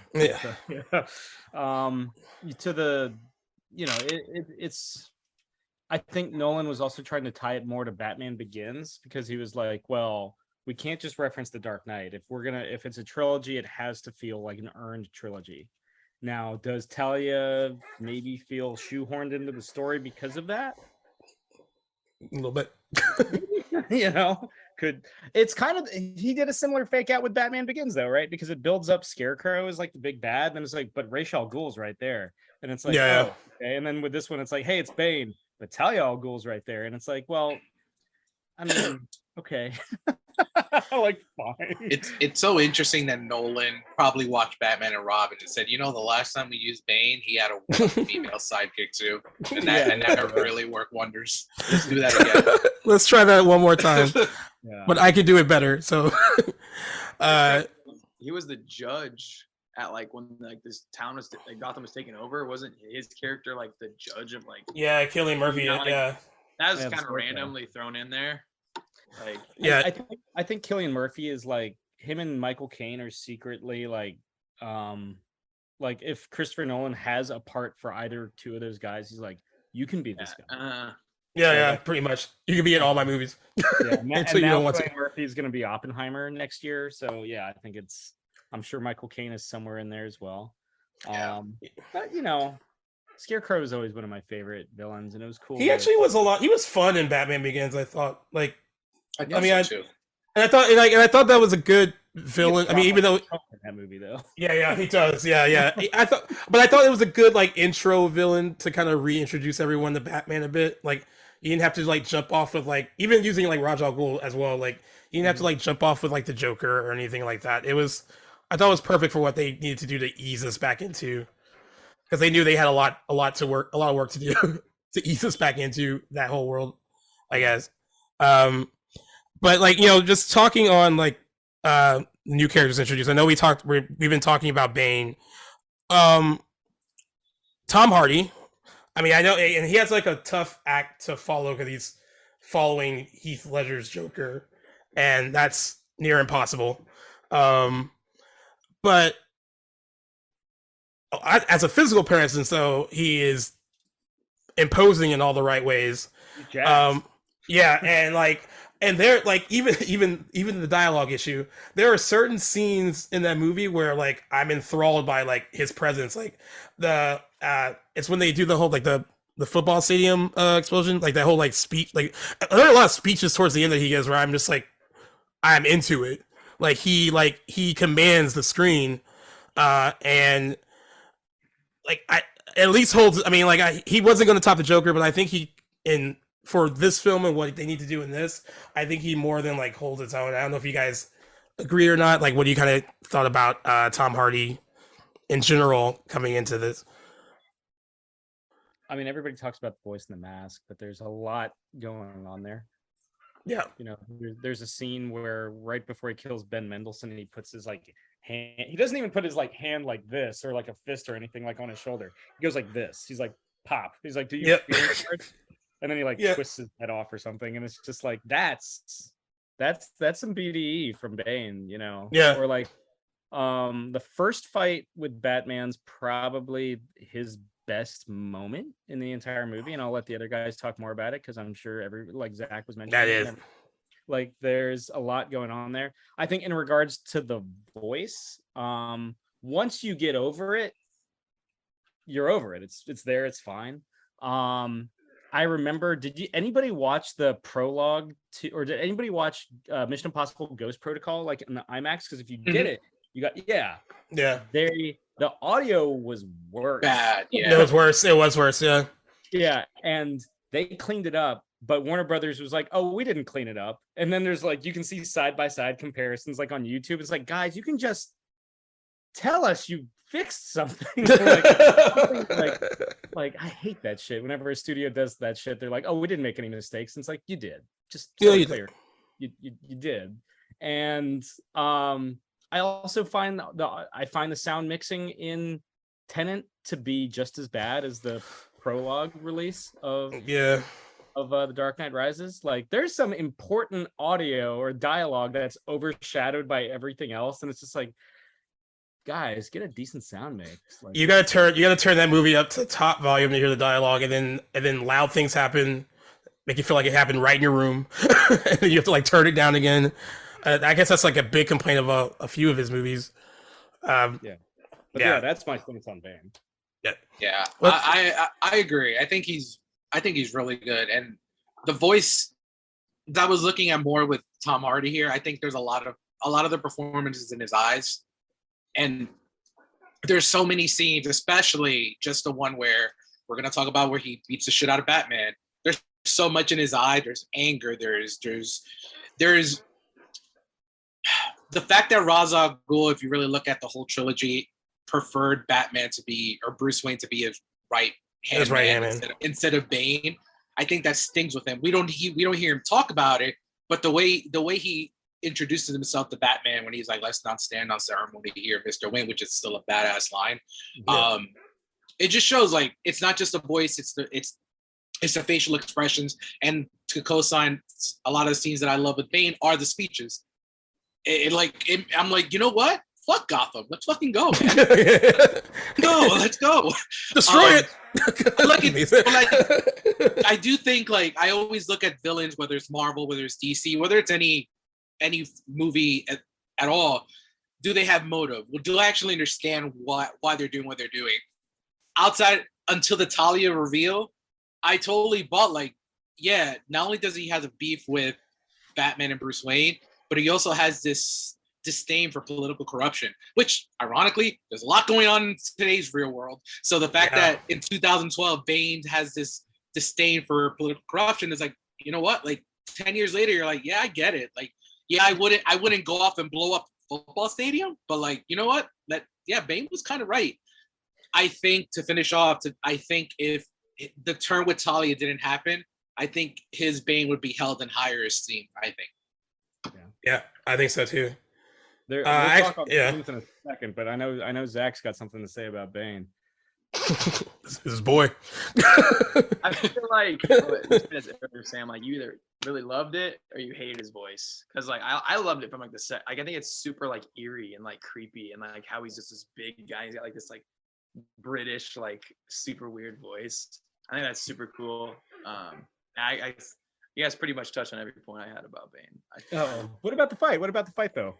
To the, you know, it's. I think Nolan was also trying to tie it more to Batman Begins, because he was like, well, we can't just reference the Dark Knight. If it's a trilogy, it has to feel like an earned trilogy. Now, does Talia maybe feel shoehorned into the story because of that? A little bit. You know, it's kind of, he did a similar fake out with Batman Begins though, right? Because it builds up Scarecrow as like the big bad, and it's like, but Ra's al Ghul's right there, and it's like, oh, okay. And then with this one, it's like, hey, it's Bane, but Talia al Ghul's right there, and it's like, well, I mean, okay. Like, fine. It's so interesting that Nolan probably watched Batman and Robin and said, you know, the last time we used Bane, he had a female sidekick too, and that really worked wonders. Let's do that again. Let's try that one more time. But I could do it better. So he was the judge at like when like this town was like Gotham was taken over. Wasn't his character like the judge of like Cillian Murphy? You know, like, that was kind of randomly thrown in there. Like, I think Cillian Murphy is like, him and Michael Caine are secretly like if Christopher Nolan has a part for either two of those guys, he's like, you can be this guy. Pretty much. You can be in all my movies. Until you don't want to. Murphy's going to be Oppenheimer next year, so yeah, I think I'm sure Michael Caine is somewhere in there as well. But you know, Scarecrow is always one of my favorite villains, and it was cool. He actually was he was fun in Batman Begins, I thought. Like, I thought that was a good villain. I mean, even though that movie though. Yeah, he does. Yeah. I thought it was a good like intro villain to kind of reintroduce everyone to Batman a bit. Like, you didn't have to like jump off with like, even using like Ra's al Ghul as well. Like, you didn't have to like jump off with like the Joker or anything like that. I thought it was perfect for what they needed to do to ease us back into, because they knew they had a lot of work to do to ease us back into that whole world, I guess. But like, you know, just talking on like new characters introduced. I know we've been talking about Bane. Tom Hardy. I mean, I know, and he has like a tough act to follow because he's following Heath Ledger's Joker, and that's near impossible. But as a physical presence, though, he is imposing in all the right ways. Yeah, and there, like, even the dialogue issue, there are certain scenes in that movie where, like, I'm enthralled by, like, his presence. Like it's when they do the whole, like, the football stadium explosion, like that whole, like, speech. Like, there are a lot of speeches towards the end that he gives where I'm just like, I'm into it. Like, he commands the screen, and like, I at least holds. I mean, like, he wasn't going to top the Joker, but I think for this film and what they need to do in this, I think he more than, like, holds its own. I don't know if you guys agree or not. Like, what do you kind of thought about Tom Hardy in general coming into this? I mean, everybody talks about the voice in the mask, but there's a lot going on there. Yeah. You know, there's a scene where right before he kills Ben Mendelsohn, he puts his, like, hand. He doesn't even put his, like, hand like this or like a fist or anything, like, on his shoulder. He goes like this. He's like, pop. He's like, do you feel it? And then he, like, twists his head off or something, and it's just like, that's some BDE from Bane, you know? Yeah. Or like, the first fight with Batman's probably his best moment in the entire movie, and I'll let the other guys talk more about it because I'm sure like Zach was mentioning, that is like, there's a lot going on there. I think in regards to the voice, once you get over it, you're over it. It's there. It's fine. I remember, anybody watch the prologue or did anybody watch Mission Impossible Ghost Protocol, like, in the IMAX? Because if you did it, you got, the audio was worse. Bad, yeah. It was worse, yeah. Yeah, and they cleaned it up, but Warner Brothers was like, oh, we didn't clean it up. And then there's, like, you can see side-by-side comparisons, like, on YouTube. It's like, guys, you can just tell us you fixed something. like I hate that shit. Whenever a studio does that shit, they're like, oh, we didn't make any mistakes. And it's like, you did. Just you clear. You did. And I also find the sound mixing in Tenet to be just as bad as the prologue release of The Dark Knight Rises. Like, there's some important audio or dialogue that's overshadowed by everything else, and it's just like, guys, get a decent sound mix. Like, you gotta turn that movie up to top volume to hear the dialogue, and then loud things happen, make you feel like it happened right in your room, and then you have to, like, turn it down again. I guess that's, like, a big complaint of a few of his movies. That's my thoughts on Bane. Yeah, I agree. I think he's really good, and the voice that I was looking at more with Tom Hardy here, I think there's a lot of the performances in his eyes. And there's so many scenes, especially just the one where we're going to talk about where he beats the shit out of Batman. There's so much in his eye. There's anger. There's the fact that Ra's al Ghul, if you really look at the whole trilogy, preferred Batman to be, or Bruce Wayne to be his right hand man instead of Bane. I think that stings with him. We don't hear him talk about it, but the way he introduces himself to Batman when he's like, let's not stand on ceremony here, Mr. Wayne, which is still a badass line. Yeah. It just shows, like, it's not just a voice, it's the facial expressions. And to co-sign, a lot of the scenes that I love with Bane are the speeches. I'm like, you know what? Fuck Gotham. Let's fucking go, man. Let's go. Destroy it. I do think, like, I always look at villains, whether it's Marvel, whether it's DC, whether it's any movie at all, do they have motive? Well, do I actually understand why they're doing what they're doing? Outside, until the Talia reveal, I totally bought, like, yeah, not only does he have a beef with Batman and Bruce Wayne, but he also has this disdain for political corruption, which, ironically, there's a lot going on in today's real world. So the fact that in 2012, Bane has this disdain for political corruption is like, you know what? Like, 10 years later, you're like, yeah, I get it. Like, yeah, I wouldn't go off and blow up a football stadium, but, like, you know what? Bane was kind of right. I think, to finish off, I think if the turn with Talia didn't happen, I think his Bane would be held in higher esteem, I think. Yeah, I think so too. We'll talk about Bane in a second, but I know Zach's got something to say about Bane. This is his boy. I feel like Sam, like you either really loved it or you hated his voice, because like I loved it from like the set. Like I think it's super like eerie and like creepy, and like how he's just this big guy. He's got like this like British like super weird voice. I think that's super cool. You guys pretty much touched on every point I had about Bane. What about the fight? What about the fight though?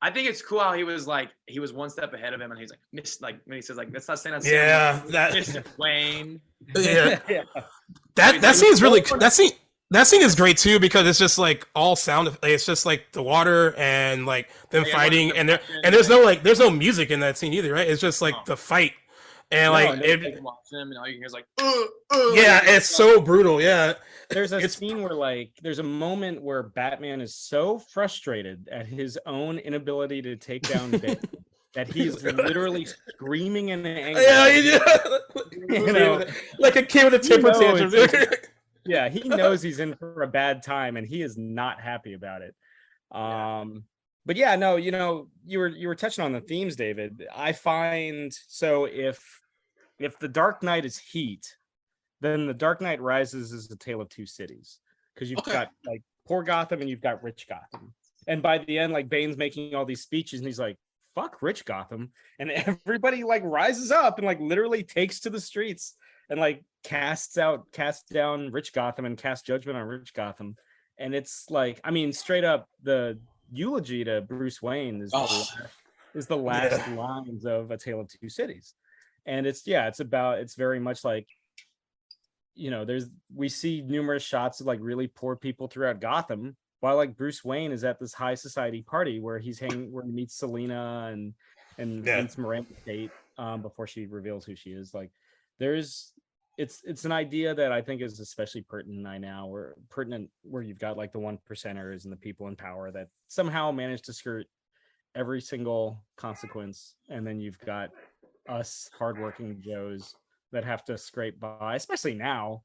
I think it's cool how he was one step ahead of him, and he's like, Miss, like when he says like, let's not say that. Yeah, Mr. Wayne. Yeah, that scene's really that scene is great too, because it's just like all sound. It's just like the water and like them fighting, and there's no music in that scene either, right? It's just like the fight, and watching him, and all you hear is like, yeah, it's so brutal. Yeah. There's a scene where there's a moment where Batman is so frustrated at his own inability to take down Bane that he's literally screaming in anger. Yeah, like a kid with a temper tantrum. Yeah, he knows he's in for a bad time, and he is not happy about it. But yeah, no, you were touching on the themes, David. I find so if the Dark Knight is heat, then the Dark Knight Rises is a tale of two cities, because you've got like poor Gotham and you've got rich Gotham. And by the end, like Bane's making all these speeches and he's like, fuck rich Gotham. And everybody like rises up and like literally takes to the streets and like casts down rich Gotham and casts judgment on rich Gotham. And it's like, I mean, straight up the eulogy to Bruce Wayne is the last lines of A Tale of Two Cities. And it's very much like, we see numerous shots of like really poor people throughout Gotham, while like Bruce Wayne is at this high society party where he meets Selina and meets Miranda Tate before she reveals who she is. Like it's an idea that I think is especially pertinent where you've got like the 1%ers and the people in power that somehow manage to skirt every single consequence, and then you've got us hardworking Joes that have to scrape by, especially now,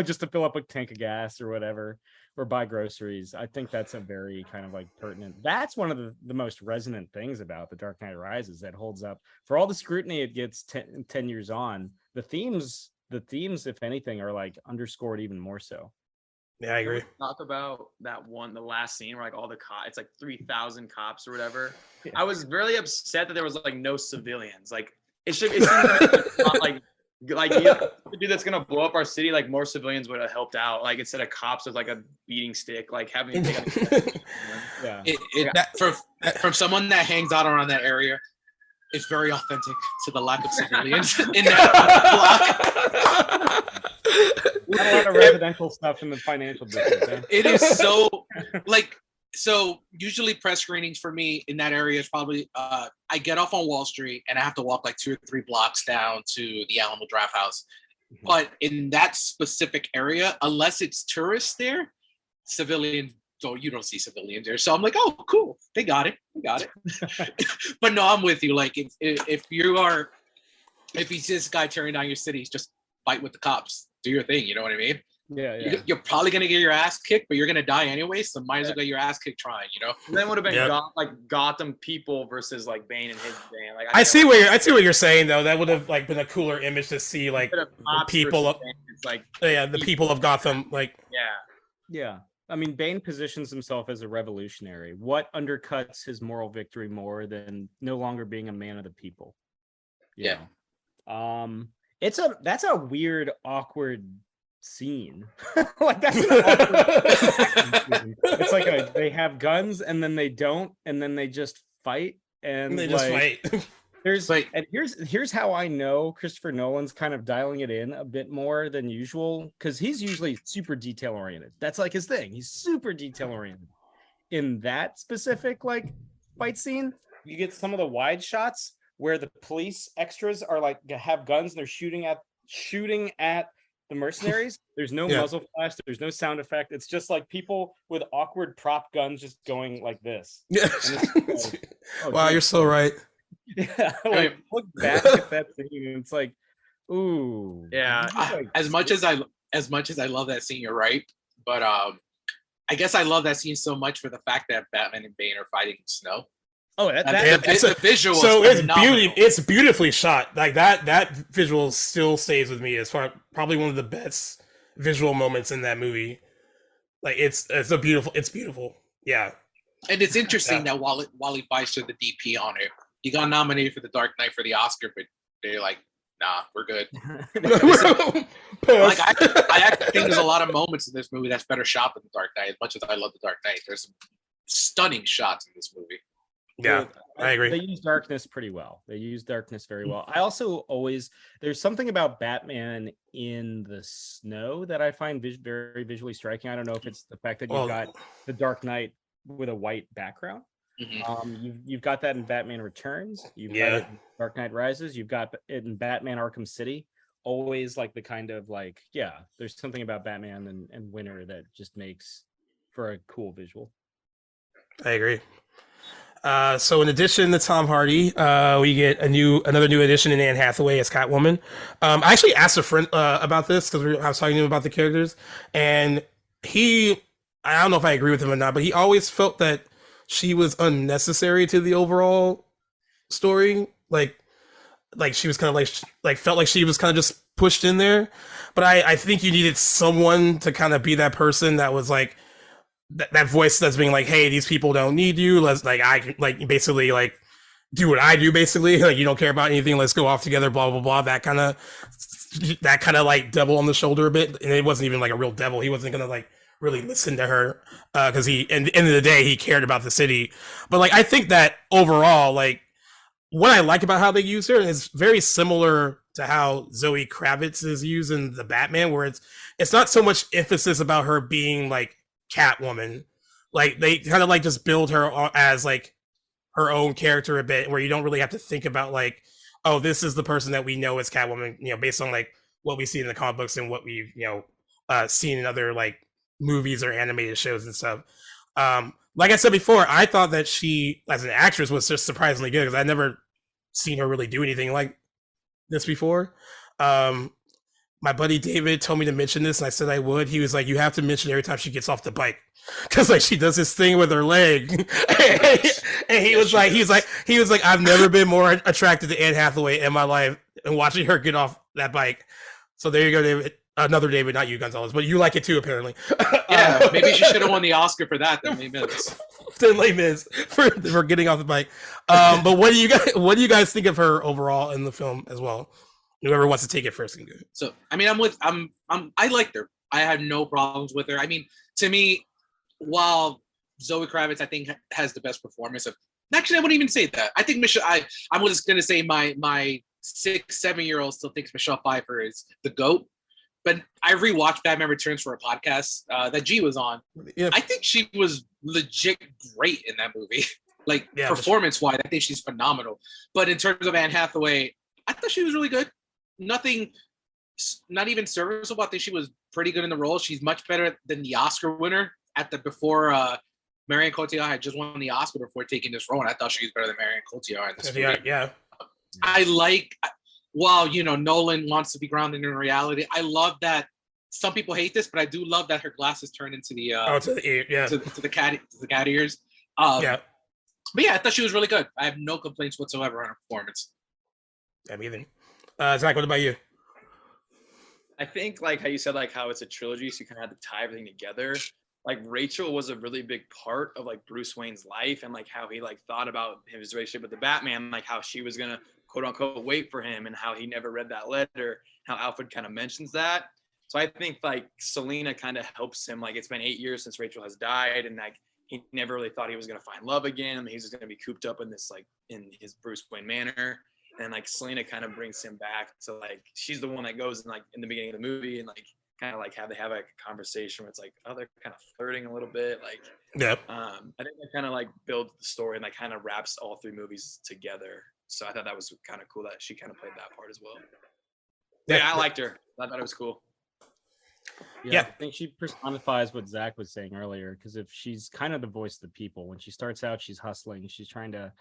just to fill up a tank of gas or whatever, or buy groceries. I think that's a very kind of like pertinent. That's one of the most resonant things about The Dark Knight Rises that holds up for all the scrutiny it gets 10 years on. The themes, if anything, are like underscored even more so. Yeah, I agree. Talk about the last scene where like all the cops, it's like 3,000 cops or whatever. Yeah. I was really upset that there was like no civilians. Like it seems like the dude that's gonna blow up our city, like more civilians would have helped out, like instead of cops with like a beating stick, like having from someone that hangs out around that area, it's very authentic to the lack of civilians in that block. Not a lot of residential stuff in the financial district. Eh? It is so so usually press screenings for me in that area is probably I get off on Wall Street and I have to walk like 2 or 3 blocks down to the Alamo Draft House. Mm-hmm. But in that specific area, unless it's tourists there, you don't see civilians there. So I'm like, oh, cool. They got it. But no, I'm with you. Like if you see this guy tearing down your cities, just fight with the cops. Do your thing. You know what I mean? Yeah. You're probably gonna get your ass kicked, but you're gonna die anyway. So might as well get your ass kicked trying. And then would have been Gotham people versus like Bane and his band. Like I see what you're saying though. That would have like been a cooler image to see like the people of the people of Gotham. Like yeah. I mean, Bane positions himself as a revolutionary. What undercuts his moral victory more than no longer being a man of the people? You know? That's a weird, awkward scene. Like that's it's like they have guns and then they don't, and then they just fight and they just fight. Here's how I know Christopher Nolan's kind of dialing it in a bit more than usual, because he's usually super detail oriented. That's like his thing. He's super detail oriented. In that specific like fight scene, you get some of the wide shots where the police extras are like have guns and they're shooting at the mercenaries. There's no muzzle flash, there's no sound effect. It's just like people with awkward prop guns just going like this. Wow, you're so right. Yeah, like look back at that scene and it's like, ooh. Yeah. As much as I love that scene, you're right. But I guess I love that scene so much for the fact that Batman and Bane are fighting in snow. Oh, The visual. So is it's beautifully shot. Like that visual still stays with me as far probably one of the best visual moments in that movie. Like it's beautiful. Yeah. And it's interesting that Wally Pfister, the DP on it, he got nominated for The Dark Knight for the Oscar, but they're like, nah, we're good. Like I actually think there's a lot of moments in this movie that's better shot than The Dark Knight. As much as I love The Dark Knight, there's some stunning shots in this movie. Yeah, I agree. They use darkness pretty well. They use darkness very well. I also there's something about Batman in the snow that I find very visually striking. I don't know if it's the fact that you've got the Dark Knight with a white background. You've got that in Batman Returns. You've got it in Dark Knight Rises. You've got it in Batman Arkham City. Always like the kind of like, there's something about Batman and Winter that just makes for a cool visual. I agree. So in addition to Tom Hardy, we get another new addition in Anne Hathaway as Catwoman. I actually asked a friend about this because I was talking to him about the characters, and I don't know if I agree with him or not, but he always felt that she was unnecessary to the overall story. Like she was kind of like felt like she was kind of just pushed in there. But I think you needed someone to kind of be that person that was like, that voice that's being like, hey, these people don't need you. Let's basically do what I do. Basically, like, you don't care about anything. Let's go off together. Blah blah blah. That kind of like devil on the shoulder a bit. And it wasn't even like a real devil. He wasn't gonna like really listen to her because he, at the end of the day, he cared about the city. But like, I think that overall, like, what I like about how they use her is very similar to how Zoe Kravitz is used in the Batman, where it's not so much emphasis about her being like Catwoman. Like they kind of like just build her as like her own character a bit, where you don't really have to think about like, oh, this is the person that we know as Catwoman, based on like what we see in the comic books and what we've seen in other like movies or animated shows and stuff. Like I said before, I thought that she as an actress was just surprisingly good because I'd never seen her really do anything like this before. My buddy David told me to mention this, and I said I would. He was like, "You have to mention every time she gets off the bike, because like she does this thing with her leg." And he was like, "I've never been more attracted to Anne Hathaway in my life, and watching her get off that bike." So there you go, David. Another David, not you, Gonzalez, but you like it too, apparently. Yeah, maybe she should have won the Oscar for that. Then Les Mis for getting off the bike. But what do you guys think of her overall in the film as well? Whoever wants to take it first can go. So I mean, I liked her. I had no problems with her. I mean, to me, while Zoe Kravitz I think has the best performance of. Actually, I wouldn't even say that. I think I'm just gonna say my 6-7-year-old still thinks Michelle Pfeiffer is the GOAT. But I rewatched Batman Returns for a podcast that G was on. Yeah. I think she was legit great in that movie. Performance-wise, I think she's phenomenal. But in terms of Anne Hathaway, I thought she was really good. Nothing, not even serviceable. I think she was pretty good in the role. She's much better than the Oscar winner before Marion Cotillard had just won the Oscar before taking this role. And I thought she was better than Marion Cotillard in this movie. Yeah. While Nolan wants to be grounded in reality, I love that. Some people hate this, but I do love that her glasses turn into the to the cat ears. But yeah, I thought she was really good. I have no complaints whatsoever on her performance. Yeah, me either. Zach, what about you? I think like how you said, like how it's a trilogy, so you kind of have to tie everything together. Like Rachel was a really big part of like Bruce Wayne's life and like how he like thought about his relationship with the Batman, like how she was gonna quote unquote wait for him and how he never read that letter, how Alfred kind of mentions that. So I think like Selena kind of helps him. Like it's been 8 years since Rachel has died, and like he never really thought he was gonna find love again. I mean, he's just gonna be cooped up in this like in his Bruce Wayne manor. And like Selena kind of brings him back. So like she's the one that goes in like in the beginning of the movie and like kind of like have a conversation where it's like, oh, they're kind of flirting a little bit. Like I think that kind of like builds the story and like kind of wraps all 3 movies together. So I thought that was kind of cool that she kind of played that part as well. Yeah, I liked her. I thought it was cool. Yeah, I think she personifies what Zach was saying earlier, because if she's kind of the voice of the people, when she starts out, she's hustling, she's trying to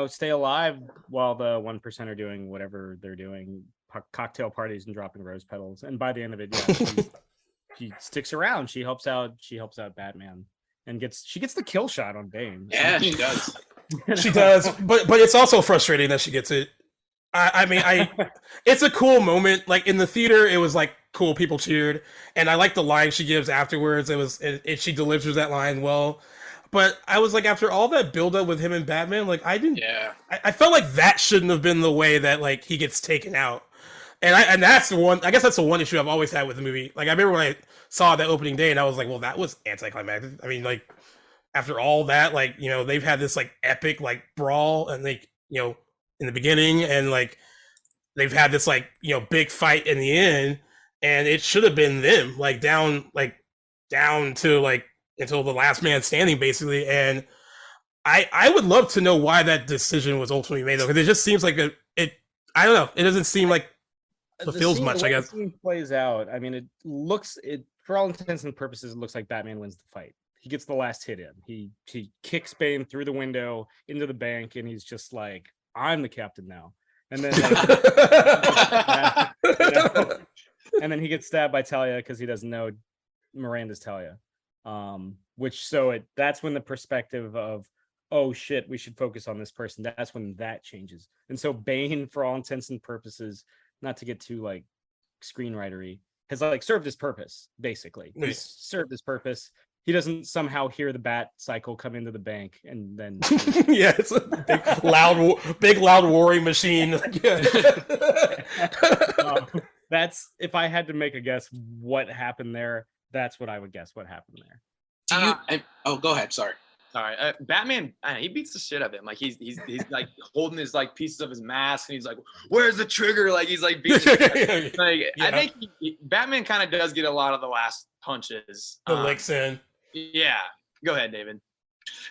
stay alive while the 1% are doing whatever they're doing, cocktail parties and dropping rose petals. And by the end of it, sticks around. She helps out Batman and she gets the kill shot on Bane. Yeah, she does. She does, but it's also frustrating that she gets it. I mean, it's a cool moment. Like in the theater, it was like cool, people cheered, and I like the line she gives afterwards. She delivers that line well. But I was like, after all that buildup with him and Batman, like I didn't. Yeah. I felt like that shouldn't have been the way that like he gets taken out. And that's the one. I guess that's the one issue I've always had with the movie. Like I remember when I saw that opening day, and I was like, well, that was anticlimactic. I mean, like after all that, like they've had this like epic like brawl, and like in the beginning, and like they've had this like big fight in the end, and it should have been them like down to like until the last man standing basically. And I would love to know why that decision was ultimately made though, because it just seems like it I don't know, it doesn't seem like fulfills much, I guess. The scene plays out. I mean, it for all intents and purposes, it looks like Batman wins the fight. He gets the last hit in. He kicks Bane through the window into the bank, and he's just like, I'm the captain now. And then and then he gets stabbed by Talia because he doesn't know Miranda's Talia. That's when the perspective of, oh shit, we should focus on this person. That's when that changes. And so Bane, for all intents and purposes, not to get too like screenwritery, has like served his purpose, basically. He's served his purpose. He doesn't somehow hear the bat cycle come into the bank, and then yeah, it's a big loud warring machine. That's, if I had to make a guess what happened there, that's what I would guess what happened there. Go ahead. Sorry. All right, Batman, he beats the shit out of him. Like he's like holding his like pieces of his mask, and he's like, "Where's the trigger?" Like he's like beating. I think Batman kind of does get a lot of the last punches. The licks in. Yeah, go ahead, David.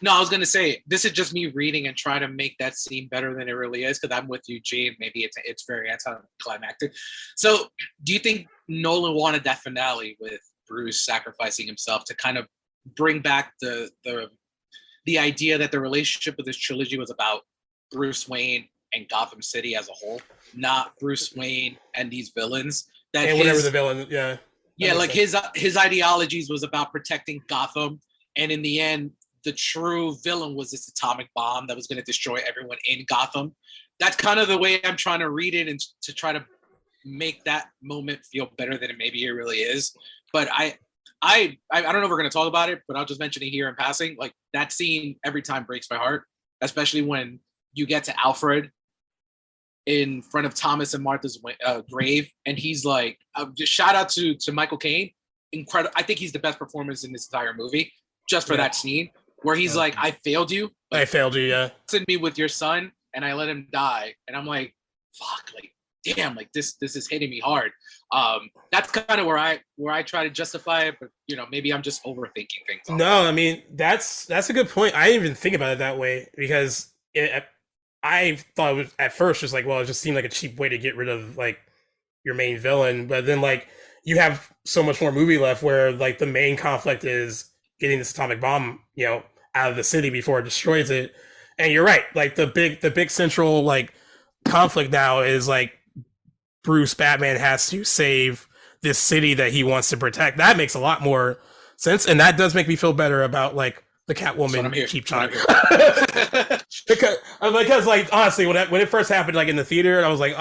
No, I was gonna say this is just me reading and trying to make that seem better than it really is, because I'm with you, Gene. Maybe it's very anticlimactic. So, do you think Nolan wanted that finale with Bruce sacrificing himself to kind of bring back the idea that the relationship of this trilogy was about Bruce Wayne and Gotham City as a whole, not Bruce Wayne and these villains? Whatever the villain, yeah. Yeah, like his ideologies was about protecting Gotham, and in the end, the true villain was this atomic bomb that was going to destroy everyone in Gotham. That's kind of the way I'm trying to read it, and to try to make that moment feel better than maybe it really is. But I don't know if we're going to talk about it, but I'll just mention it here in passing. Like that scene every time breaks my heart, especially when you get to Alfred in front of Thomas and Martha's grave, and he's like, just shout out to Michael Caine. Incredible. I think he's the best performance in this entire movie, just for that scene where he's like, I failed you. I failed you, yeah. Send me with your son, and I let him die. And I'm like, fuck, like, damn, like this is hitting me hard. That's kind of where I try to justify it, but maybe I'm just overthinking things. No, I mean that's a good point. I didn't even think about it that way, because I thought it was at first just like, well, it just seemed like a cheap way to get rid of like your main villain. But then like you have so much more movie left where like the main conflict is getting this atomic bomb, out of the city before it destroys it. And you're right, like the big central like conflict now is like Bruce Batman has to save this city that he wants to protect. That makes a lot more sense, and that does make me feel better about like the Catwoman cheap shot. because like honestly, when it first happened, like in the theater, I was like,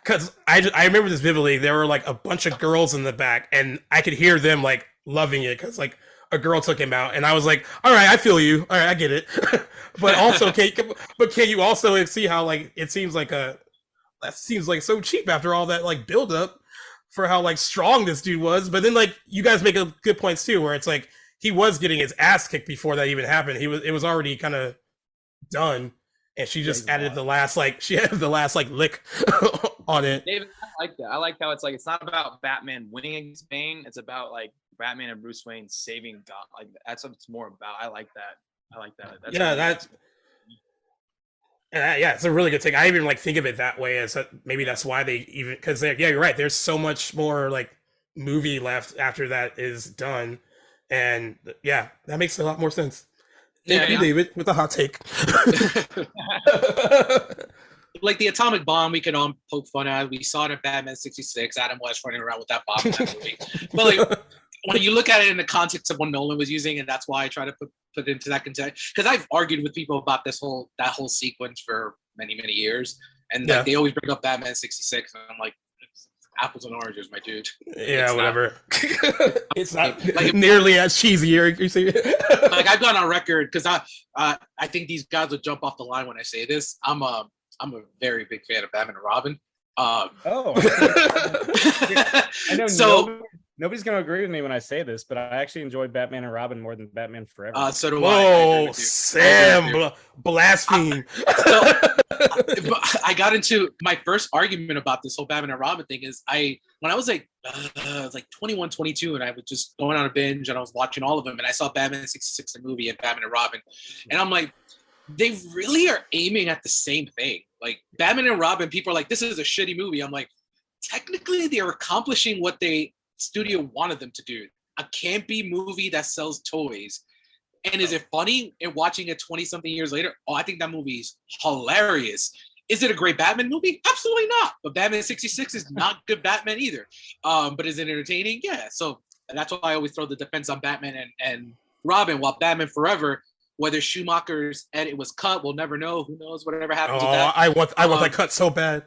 because I remember this vividly. There were like a bunch of girls in the back, and I could hear them like loving it because like a girl took him out, and I was like, all right, I feel you. All right, I get it. But also, can you also see how like it seems like that seems like so cheap after all that like build up for how like strong this dude was. But then like you guys make a good points too, where it's like he was getting his ass kicked before that even happened. It was already kind of done, and she just added the last like lick on it. David, I like that. I like how it's like it's not about Batman winning against Bane. It's about like Batman and Bruce Wayne saving God. Like that's what it's more about. I like that. That's yeah, it's a really good take. I even like think of it that way, as maybe that's why they even, because you're right. There's so much more like movie left after that is done, and yeah, that makes a lot more sense. Thank you, David, with the hot take. like the atomic bomb, we can all poke fun at. We saw it in Batman 66. Adam West running around with that bomb in that movie. But like when you look at it in the context of what Nolan was using, and that's why I try to put it into that context. Because I've argued with people about that whole sequence for many years, and like they always bring up Batman 66, and I'm like, apples and oranges, my dude. Yeah, whatever. It's not like nearly as cheesy. You see, like I've gone on record because I think these guys will jump off the line when I say this. I'm a very big fan of Batman and Robin. I know nobody's going to agree with me when I say this, but I actually enjoy Batman and Robin more than Batman Forever. So do I. Sam, blaspheme. I got into my first argument about this whole Batman and Robin thing is when I was like 21, 22, and I was just going on a binge and I was watching all of them, and I saw Batman 66 the movie and Batman and Robin, and I'm like, they really are aiming at the same thing. Like Batman and Robin, people are like, this is a shitty movie. I'm like, technically they're accomplishing what the studio wanted them to do. A campy movie that sells toys. And is it funny in watching it 20-something years later? Oh, I think that movie's hilarious. Is it a great Batman movie? Absolutely not. But Batman 66 is not good Batman either. But is it entertaining? Yeah. So that's why I always throw the defense on Batman and Robin, while Batman Forever, whether Schumacher's edit was cut, we'll never know. Who knows whatever happens with that. I want that cut so bad.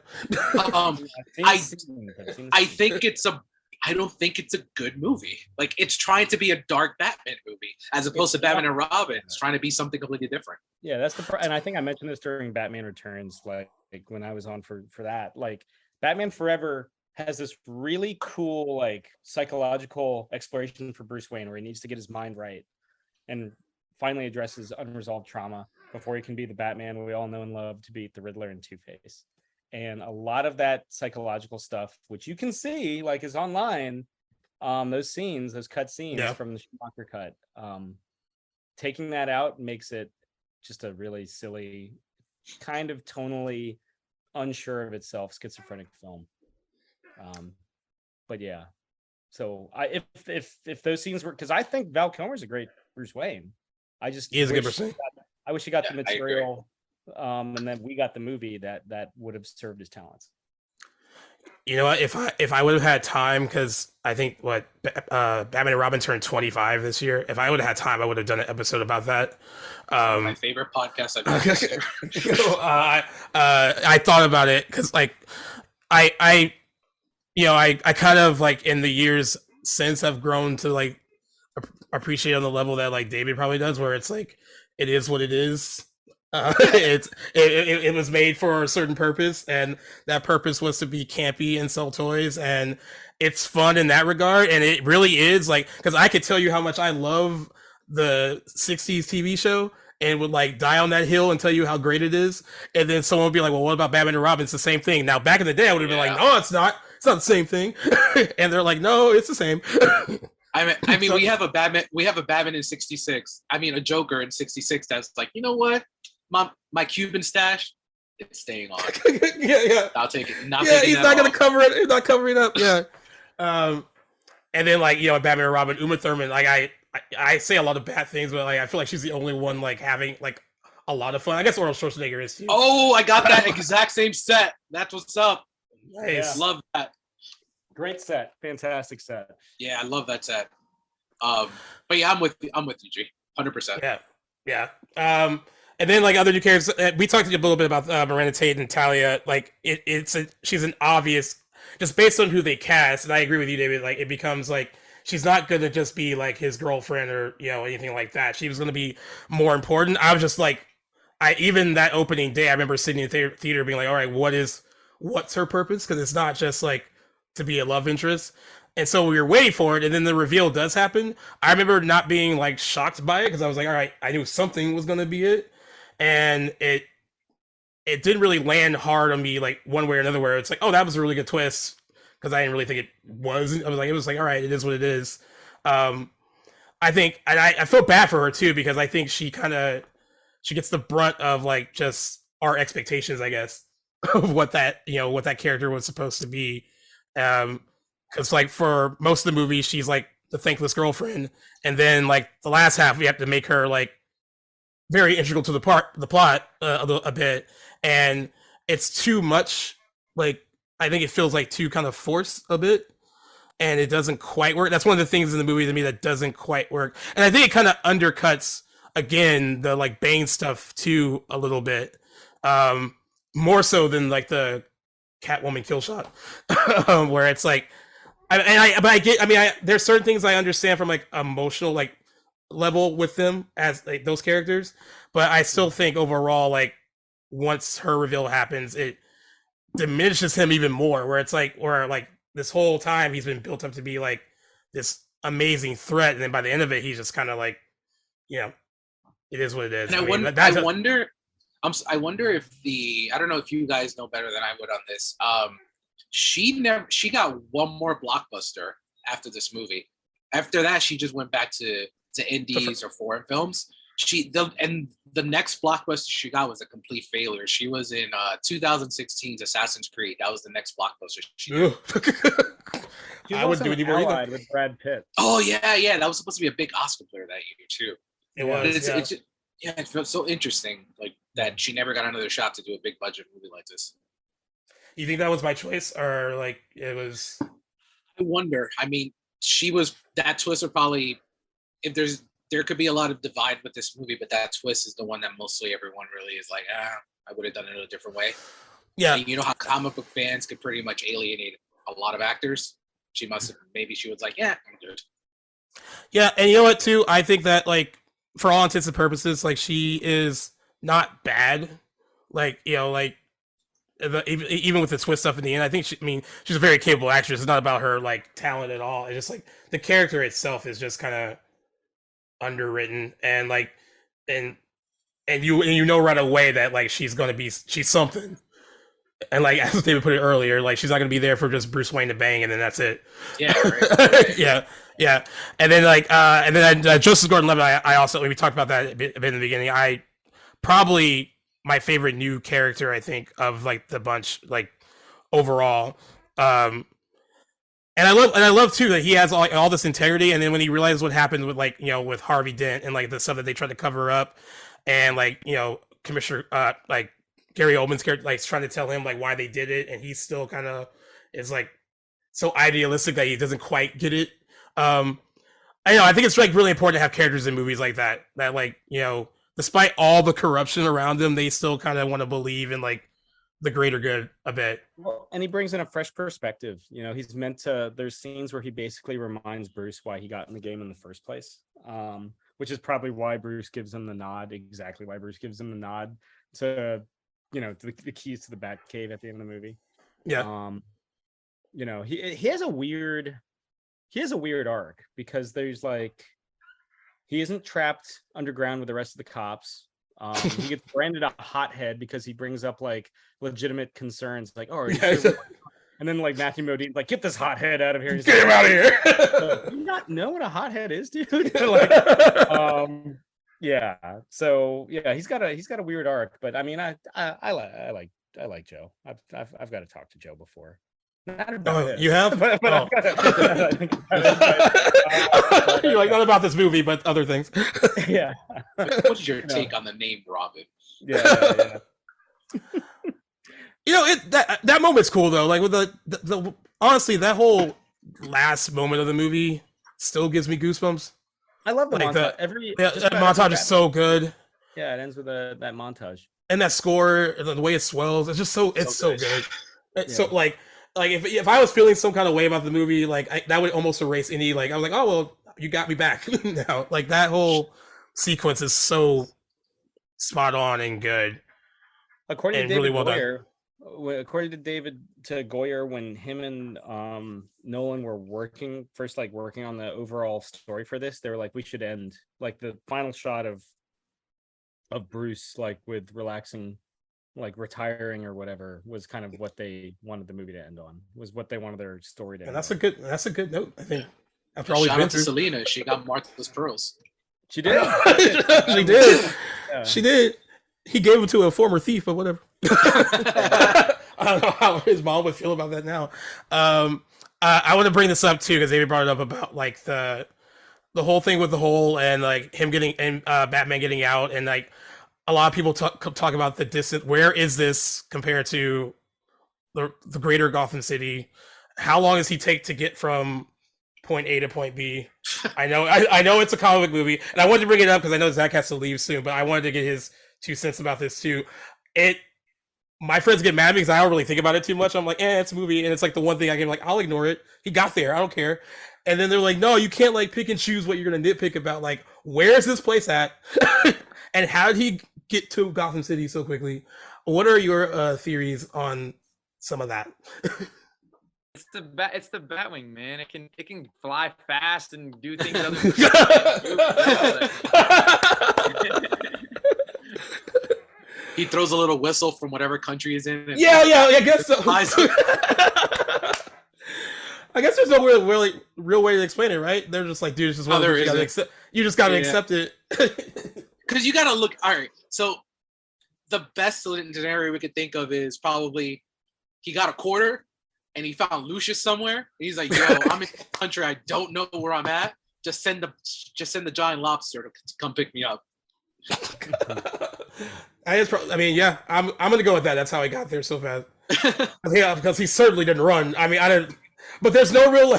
I don't think it's a good movie. Like it's trying to be a dark Batman movie as opposed to Batman and Robin. It's trying to be something completely different. Yeah, that's and I think I mentioned this during Batman Returns, like when I was on for that. Like Batman Forever has this really cool like psychological exploration for Bruce Wayne where he needs to get his mind right and finally addresses unresolved trauma before he can be the Batman we all know and love to beat the Riddler and Two-Face. And a lot of that psychological stuff, which you can see, like, is online. Those cut scenes from the Schumacher cut, taking that out makes it just a really silly, kind of tonally unsure of itself, schizophrenic film. But yeah, so if those scenes were, because I think Val Kilmer's a great Bruce Wayne. He is a good person. I wish he got the material. And then we got the movie that would have served his talents. You know what? If I would have had time, because I think Batman and Robin turned 25 this year. If I would have had time, I would have done an episode about that. My favorite podcast I've done this year. I thought about it because like I kind of like in the years since I've grown to like appreciate on the level that like David probably does, where it's like it is what it is. It was made for a certain purpose, and that purpose was to be campy and sell toys, and it's fun in that regard. And it really is, like, because I could tell you how much I love the 60s TV show and would like die on that hill and tell you how great it is, and then someone would be like, well, what about Batman and Robin? It's the same thing. Now back in the day I would have been like, no, it's not the same thing. And they're like, no, it's the same. I mean, so, we have a Batman in 66. I mean, a Joker in 66 that's like, you know what? My Cuban stash, it's staying on. yeah. I'll take it. He's not going to cover it. He's not covering it up. Yeah. And then like, Batman and Robin, Uma Thurman, like I say a lot of bad things, but like I feel like she's the only one like having like a lot of fun. I guess Arnold Schwarzenegger is too. Oh, I got that exact same set. That's what's up. Nice. Love that. Great set. Fantastic set. Yeah, I love that set. But yeah, I'm with you, G. 100%. Yeah. And then like other new characters, we talked a little bit about Miranda Tate and Talia. Like she's an obvious, just based on who they cast. And I agree with you, David. Like it becomes like she's not going to just be like his girlfriend or anything like that. She was going to be more important. I was just like, even that opening day, I remember sitting in the theater being like, all right, what's her purpose? Because it's not just like to be a love interest. And so we were waiting for it, and then the reveal does happen. I remember not being like shocked by it because I was like, all right, I knew something was going to be it. And it didn't really land hard on me like one way or another, where it's like, oh, that was a really good twist, because I didn't really think it was. It was like, all right, it is what it is. I think, and I feel bad for her too, because I think she gets the brunt of like just our expectations, I guess, of what that character was supposed to be. Because like for most of the movie, she's like the thankless girlfriend, and then like the last half, we have to make her like very integral to the plot a bit. And it's too much. Like, I think it feels like too kind of forced a bit, and it doesn't quite work. That's one of the things in the movie to me that doesn't quite work, and I think it kind of undercuts again the like Bane stuff too a little bit, more so than like the Catwoman kill shot, where it's like, there's certain things I understand from like emotional like level with them as like those characters, but I still think overall, like once her reveal happens, it diminishes him even more. Where it's like, or like this whole time he's been built up to be like this amazing threat, and then by the end of it, he's just kind of like, it is what it is. And I wonder if I don't know if you guys know better than I would on this. She got one more blockbuster after this movie. After that, she just went back to indies or foreign films. The next blockbuster she got was a complete failure. She was in 2016's Assassin's Creed. That was the next blockbuster she did. I wouldn't do any more either. With Brad Pitt. Oh yeah, that was supposed to be a big Oscar player that year too. It was. It felt so interesting, like that she never got another shot to do a big budget movie like this. You think that was my choice, or like it was? I wonder. I mean, that twist would probably, there could be a lot of divide with this movie, but that twist is the one that mostly everyone really is like, I would have done it a different way. Yeah. And you know how comic book fans could pretty much alienate a lot of actors. She was like, yeah, I'm good. Yeah, and you know what too? I think that like for all intents and purposes, like she is not bad. Like, like even with the twist stuff in the end, I think she's a very capable actress. It's not about her like talent at all. It's just like the character itself is just kind of underwritten, and like and you know right away that like she's something. And like as David put it earlier, like she's not gonna be there for just Bruce Wayne to bang and then that's it. Yeah, right. yeah. And then Joseph Gordon-Levitt, I also, we talked about that a bit in the beginning. I probably my favorite new character, I think, of like the bunch, like overall. And I love too that he has all this integrity, and then when he realizes what happened with like with Harvey Dent and like the stuff that they tried to cover up, and like Commissioner like Gary Oldman's character like trying to tell him like why they did it, and he still kind of is like so idealistic that he doesn't quite get it. I think it's like really important to have characters in movies like that like despite all the corruption around them, they still kind of want to believe in like the greater good a bit. Well, and he brings in a fresh perspective. He's meant to. There's scenes where he basically reminds Bruce why he got in the game in the first place, which is probably why Bruce gives him the nod. Exactly why Bruce gives him the nod to the keys to the Batcave at the end of the movie. Yeah. He has a weird arc, because there's like, he isn't trapped underground with the rest of the cops. He gets branded a hothead because he brings up like legitimate concerns, like, are you sure? And then like Matthew Modine, like, get this hothead out of here. Get him out of here. Do you not know what a hothead is, dude? Yeah. So yeah, he's got a weird arc, but I mean, I like Joe. I've got to talk to Joe before. Not about this. You have? But oh. You're like, not about this movie, but other things. Yeah. What's your take on the name Robin? Yeah. That moment's cool though. Like with the honestly, that whole last moment of the movie still gives me goosebumps. I love the like montage. That montage is so good. Yeah, it ends with that montage. And that score, the way it swells, it's just so good. So like if I was feeling some kind of way about the movie, like that would almost erase any, like I was like, oh well, you got me back now. Like that whole sequence is so spot on and good. According to David Goyer, when him and Nolan were working on the overall story for this, they were like, we should end like the final shot of Bruce like with relaxing, like retiring or whatever, was kind of what they wanted the movie to end on, was what they wanted their story to end. And that's a good note, I think. After all shout out to Selena, she got Martha's pearls. She did. She did. Yeah. She did. He gave them to a former thief, but whatever. I don't know how his mom would feel about that now. I want to bring this up too, because David brought it up about like the whole thing with the hole and like him getting and Batman getting out, and like a lot of people talk about the distance. Where is this compared to the greater Gotham City? How long does he take to get from point A to point B? I know it's a comic book movie, and I wanted to bring it up because I know Zach has to leave soon, but I wanted to get his 2 cents about this too. My friends get mad at me because I don't really think about it too much. I'm like, it's a movie, and it's like the one thing I can like, I'll ignore it. He got there, I don't care. And then they're like, no, you can't like pick and choose what you're gonna nitpick about. Like, where is this place at, and how did he get to Gotham City so quickly? What are your theories on some of that? It's the Batwing, man. It can fly fast and do things other people. He throws a little whistle from whatever country he's in. Yeah, I guess so. I guess there's no real way to explain it, right? They're just like, dude, it's just one you just gotta accept it. Because you gotta look. All right, so the best scenario we could think of is probably he got a quarter and he found Lucius somewhere. And he's like, yo, I'm in a country I don't know where I'm at. Just send the giant lobster to come pick me up. I'm gonna go with that. That's how I got there so fast. Yeah, because he certainly didn't run. I mean, I didn't. But there's no real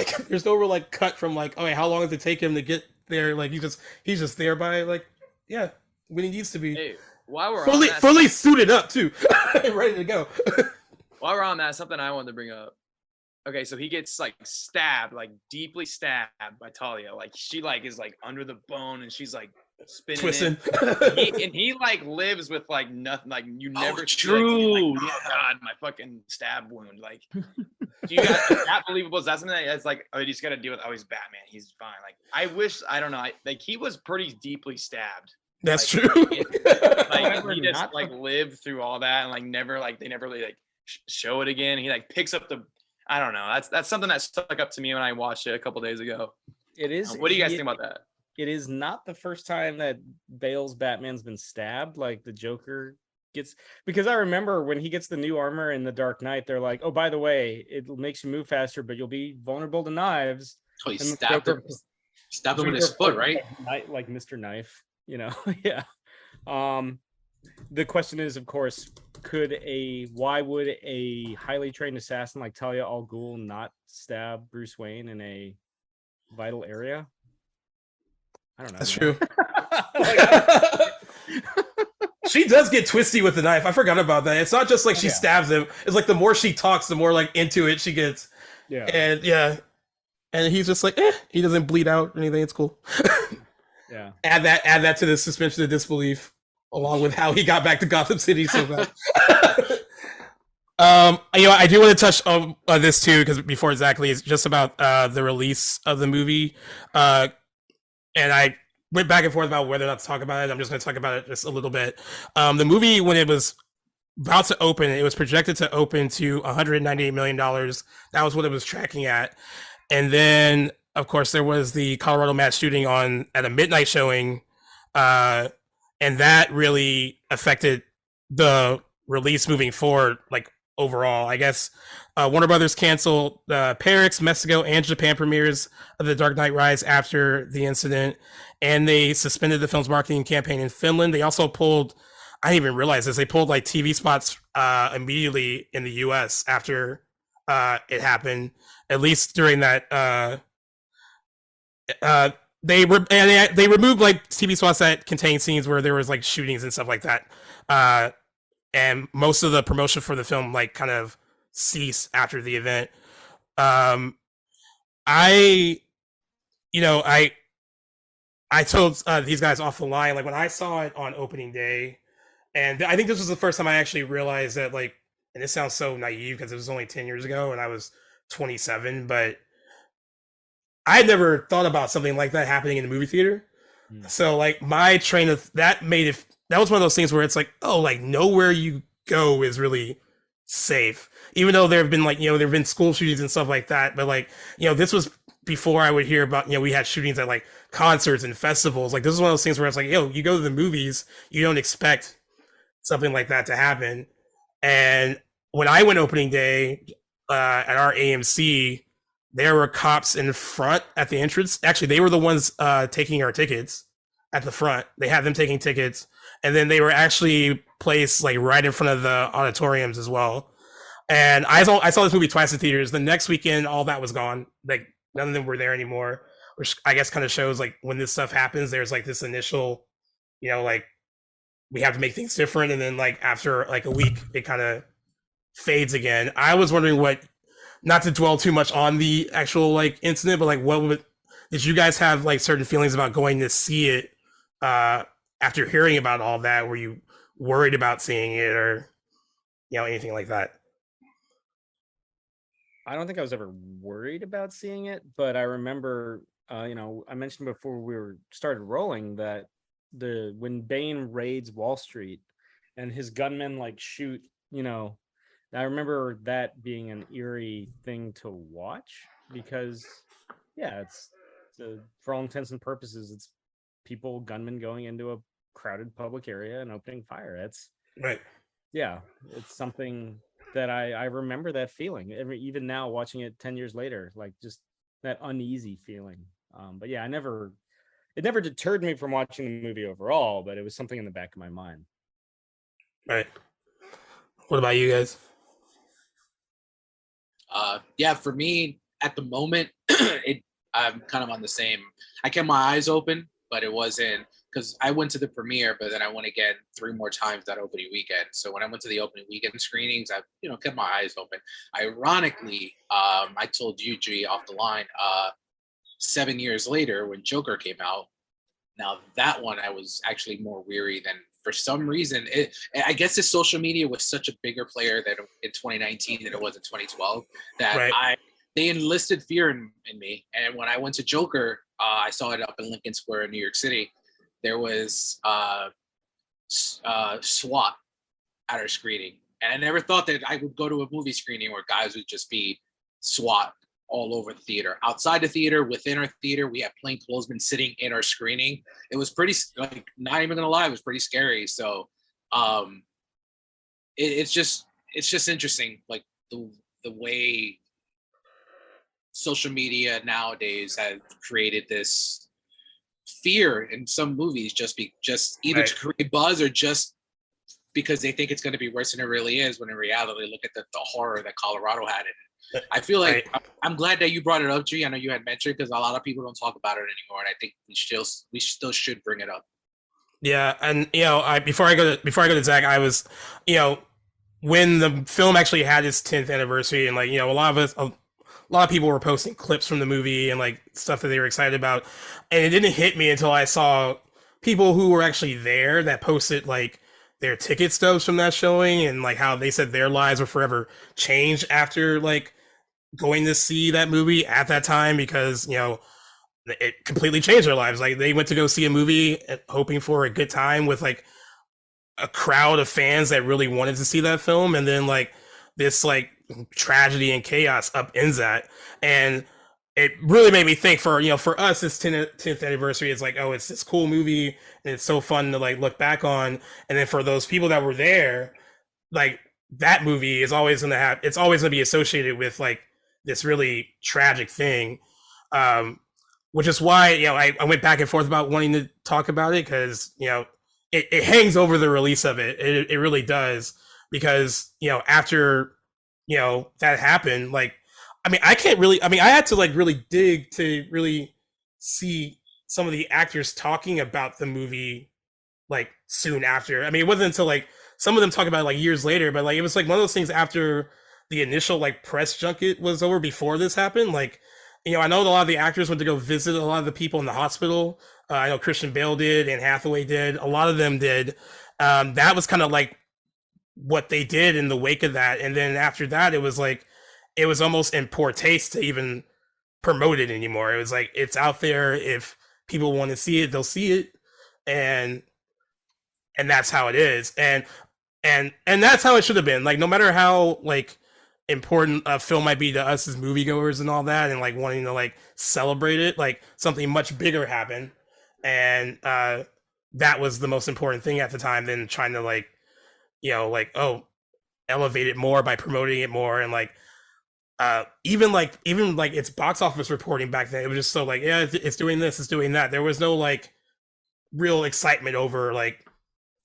cut from like, oh, wait, how long does it take him to get there? Like he's just there by like, yeah, when he needs to be. Hey, while we're fully suited up too, ready to go. While we're on that, something I wanted to bring up. Okay, so he gets like stabbed, like deeply stabbed by Talia. Like she like is like under the bone and she's like spinning twisting. He like lives with like nothing. Like you never see, true. like, oh God, my fucking stab wound. Like, do you guys that believable? Is that something that's like, oh, you just got to deal with? Oh, he's Batman. He's fine. Like, I wish I don't know. Like he was pretty deeply stabbed. That's like, true. He just like lived through all that and like never like they never really like show it again. He like picks up the. I don't know. That's something that stuck up to me when I watched it a couple days ago. It is. What do you guys think about that? It is not the first time that Bale's Batman's been stabbed. Like the Joker gets, because I remember when he gets the new armor in the Dark Knight, they're like, oh, by the way, it makes you move faster, but you'll be vulnerable to knives. Oh, he stabbed him with his foot, right? Like Mr. Knife, yeah. The question is, of course, why would a highly trained assassin like Talia al Ghul not stab Bruce Wayne in a vital area? I don't know. That's true. She does get twisty with the knife. I forgot about that. It's not just like she stabs him. It's like the more she talks, the more like into it she gets. Yeah. And he's just like, he doesn't bleed out or anything. It's cool. Yeah. Add that to the suspension of disbelief, along with how he got back to Gotham City so bad. I do want to touch on this too, because before Zach leaves, just about the release of the movie. And I went back and forth about whether or not to talk about it. I'm just going to talk about it just a little bit. The movie, when it was about to open, it was projected to open to $198 million. That was what it was tracking at. And then, of course, there was the Colorado mass shooting at a midnight showing. And that really affected the release moving forward, like overall. I guess Warner Brothers canceled Paris, Mexico, and Japan premieres of The Dark Knight Rise after the incident, and they suspended the film's marketing campaign in Finland. They also pulled, I didn't even realize this, they pulled like TV spots immediately in the US after it happened, at least during that. They removed like TV spots that contained scenes where there was like shootings and stuff like that. And most of the promotion for the film like kind of ceased after the event. I told these guys off the line, like when I saw it on opening day, and I think this was the first time I actually realized that, like, and this sounds so naive because it was only 10 years ago and I was 27, but I had never thought about something like that happening in the movie theater. So like my train of that was one of those things where it's like, oh, like nowhere you go is really safe, even though there have been like, there have been school shootings and stuff like that. But like, this was before I would hear about, we had shootings at like concerts and festivals. Like this is one of those things where it's like, you go to the movies, you don't expect something like that to happen. And when I went opening day at our AMC, there were cops in front at the entrance. Actually, they were the ones taking our tickets. at the front. They had them taking tickets, and then they were actually placed like right in front of the auditoriums as well. And I saw this movie twice in theaters. The next weekend, all that was gone. Like none of them were there anymore, which I guess kind of shows like when this stuff happens, there's like this initial, like we have to make things different, and then like after like a week, it kind of fades again. I was wondering not to dwell too much on the actual like incident, but like did you guys have like certain feelings about going to see it after hearing about all that? Were you worried about seeing it or anything like that? I don't think I was ever worried about seeing it, but I remember, I mentioned before we started rolling that when Bane raids Wall Street and his gunmen like shoot, I remember that being an eerie thing to watch because, it's for all intents and purposes, it's gunmen going into a crowded public area and opening fire. That's right. Yeah, it's something that I remember that feeling. Even now, watching it 10 years later, like just that uneasy feeling. But yeah, it never deterred me from watching the movie overall, but it was something in the back of my mind. Right. What about you guys? For me at the moment, I'm kind of on the same. I kept my eyes open, but it wasn't because I went to the premiere, but then I went again 3 more times that opening weekend. So when I went to the opening weekend screenings, I kept my eyes open. Ironically, I told you, G, off the line, 7 years later when Joker came out. Now that one I was actually more weary than, for some reason. I guess the social media was such a bigger player that in 2019 than it was in 2012 that right. They enlisted fear in me. And when I went to Joker, I saw it up in Lincoln Square in New York City. There was SWAT at our screening. And I never thought that I would go to a movie screening where guys would just be SWAT all over the theater. Outside the theater, within our theater, we have plainclothesmen sitting in our screening. It was pretty, like, not even gonna lie, it was pretty scary. So it's just interesting, like the way social media nowadays have created this fear in some movies just either right. to create buzz or just because they think it's going to be worse than it really is, when in reality, look at the horror that Colorado had in it. I feel like right. I'm glad that you brought it up, G. I know you had mentioned, because a lot of people don't talk about it anymore, and I think we still should bring it up. Yeah, and before I go to Zach, I was, when the film actually had its 10th anniversary, and like a lot of people were posting clips from the movie and like stuff that they were excited about, and it didn't hit me until I saw people who were actually there that posted like their ticket stubs from that showing, and like how they said their lives were forever changed after like going to see that movie at that time, because it completely changed their lives. Like they went to go see a movie hoping for a good time with like a crowd of fans that really wanted to see that film, and then like this like tragedy and chaos upends that. And it really made me think, for us, this 10th anniversary is like, oh, it's this cool movie and it's so fun to like look back on. And then for those people that were there, like that movie is always going to be associated with like this really tragic thing. Which is why, I went back and forth about wanting to talk about it, because, it hangs over the release of it. It really does, because, after, that happened, like, I had to like really dig to really see some of the actors talking about the movie like soon after. It wasn't until like some of them talk about it like years later, but like it was like one of those things after the initial like press junket was over before this happened. Like, I know a lot of the actors went to go visit a lot of the people in the hospital. I know Christian Bale did, and Hathaway did. A lot of them did. That was kind of like what they did in the wake of that. And then after that, it was like, it was almost in poor taste to even promote it anymore. It was like, it's out there. If people want to see it, they'll see it. And that's how it is. And that's how it should have been. Like, no matter how like important a film might be to us as moviegoers and all that, and like wanting to like celebrate it, like something much bigger happened. And that was the most important thing at the time, than trying to like, elevate it more by promoting it more. And like, even like its box office reporting back then, it was just so like, yeah, it's doing this, it's doing that. There was no like real excitement over like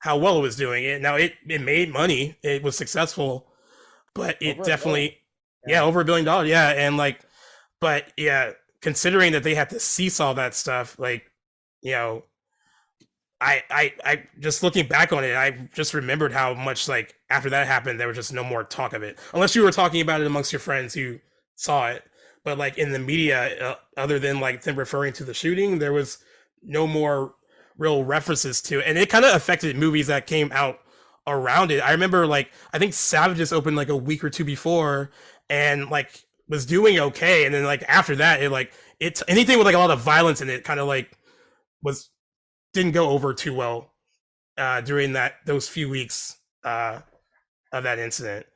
how well it was doing. It now it made money, it was successful, but it definitely over $1 billion, yeah, and like, but yeah, considering that they had to cease all that stuff, like, you know, I just looking back on it, I just remembered how much like after that happened, there was just no more talk of it, unless you were talking about it amongst your friends who saw it. But like in the media, other than like them referring to the shooting, there was no more real references to it, and it kind of affected movies that came out around it. I remember like I think Savages opened like a week or two before, and like was doing okay, and then like after that, it like it's anything with like a lot of violence in it kind of like was didn't go over too well during those few weeks of that incident.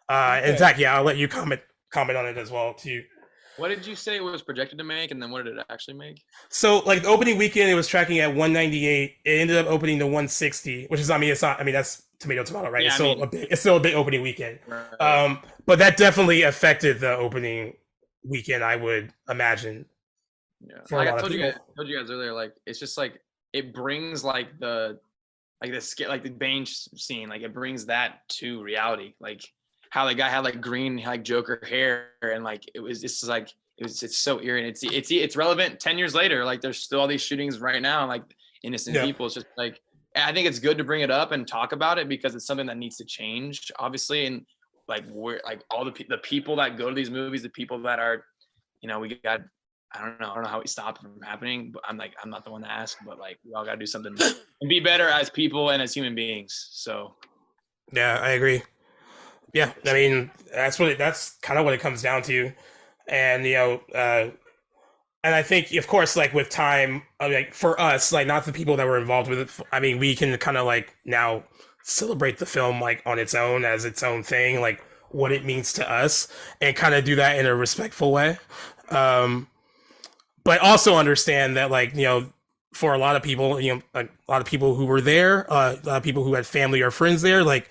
And Zach, yeah, I'll let you comment on it as well too. What did you say it was projected to make, and then what did it actually make? So, like the opening weekend, it was tracking at 198. It ended up opening to 160, which is, I mean, it's not. I mean, that's tomato, right? Yeah, it's still a big opening weekend. Right. But that definitely affected the opening weekend, I would imagine. Yeah, like I told you guys earlier, like it's just like it brings like the Bane scene, like it brings that to reality, like how the guy had like green like Joker hair, and like it's so eerie, and it's relevant 10 years later. Like there's still all these shootings right now, like innocent people. It's just like I think it's good to bring it up and talk about it because it's something that needs to change, obviously. And like we're like all the people that go to these movies, the people that are, we got. I don't know how we stop it from happening, but I'm not the one to ask, but like we all got to do something and be better as people and as human beings. So yeah, I agree. Yeah, I mean that's kind of what it comes down to, and and I think of course like with time, like for us, like not the people that were involved with it. I mean, we can kind of like now celebrate the film like on its own as its own thing, like what it means to us, and kind of do that in a respectful way. But also understand that like, for a lot of people, a lot of people who were there, a lot of people who had family or friends there, like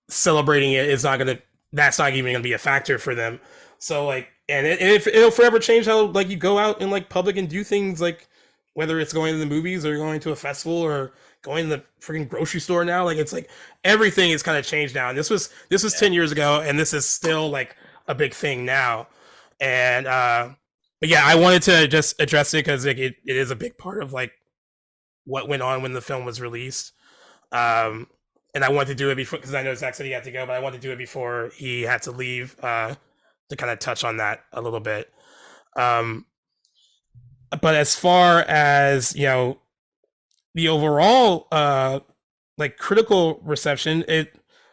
celebrating it is that's not even gonna be a factor for them. So like, and it'll forever change how like you go out in like public and do things, like whether it's going to the movies or going to a festival or going to the freaking grocery store now. Like it's like everything is kind of changed now. And this was 10 years ago, and this is still like a big thing now. And but yeah, I wanted to just address it because like, it is a big part of like what went on when the film was released. And I wanted to do it before, because I know Zach said he had to go, but I wanted to do it before he had to leave to kind of touch on that a little bit. But as far as, the overall like critical reception, of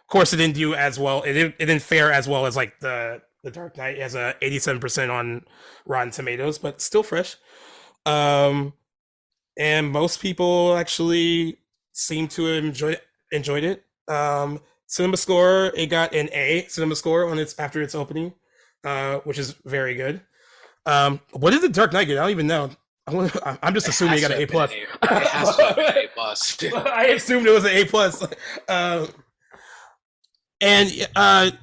course it didn't do as well. It didn't fare as well as like the Dark Knight. Has a 87% on Rotten Tomatoes, but still fresh. And most people actually seem to have enjoyed it. Cinema score, it got an A cinema score on after its opening, which is very good. What did the Dark Knight get? I don't even know. I'm just assuming it got an A plus. It has to have been A plus. I assumed it was an A plus. And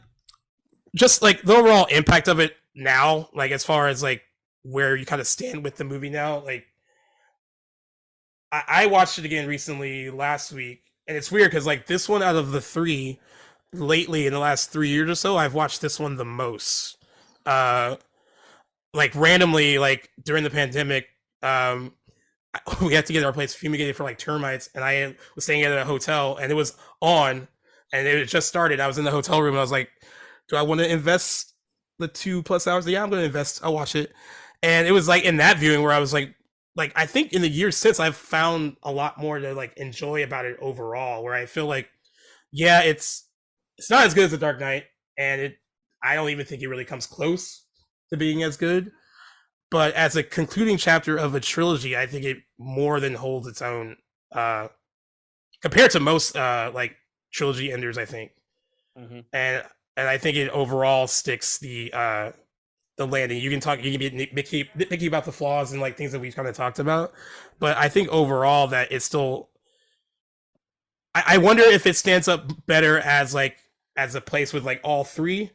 just like the overall impact of it now, like as far as like where you kind of stand with the movie now, like I watched it again recently last week, and it's weird because like this one out of the three lately in the last 3 years or so, I've watched this one the most. Like randomly, like during the pandemic, we had to get our place fumigated for like termites, and I was staying at a hotel, and it was on, and it just started. I was in the hotel room, and I was like, do I want to invest the 2+ hours? Yeah, I'm going to invest. I'll watch it. And it was like in that viewing where I was like I think in the years since, I've found a lot more to like enjoy about it overall, where I feel like, yeah, it's not as good as The Dark Knight, and I don't even think it really comes close to being as good. But as a concluding chapter of a trilogy, I think it more than holds its own compared to most like trilogy enders, I think. Mm-hmm. And I think it overall sticks the landing. You can be nitpicky about the flaws and like things that we've kind of talked about, but I think overall that it's still. I wonder if it stands up better as a place with like all three,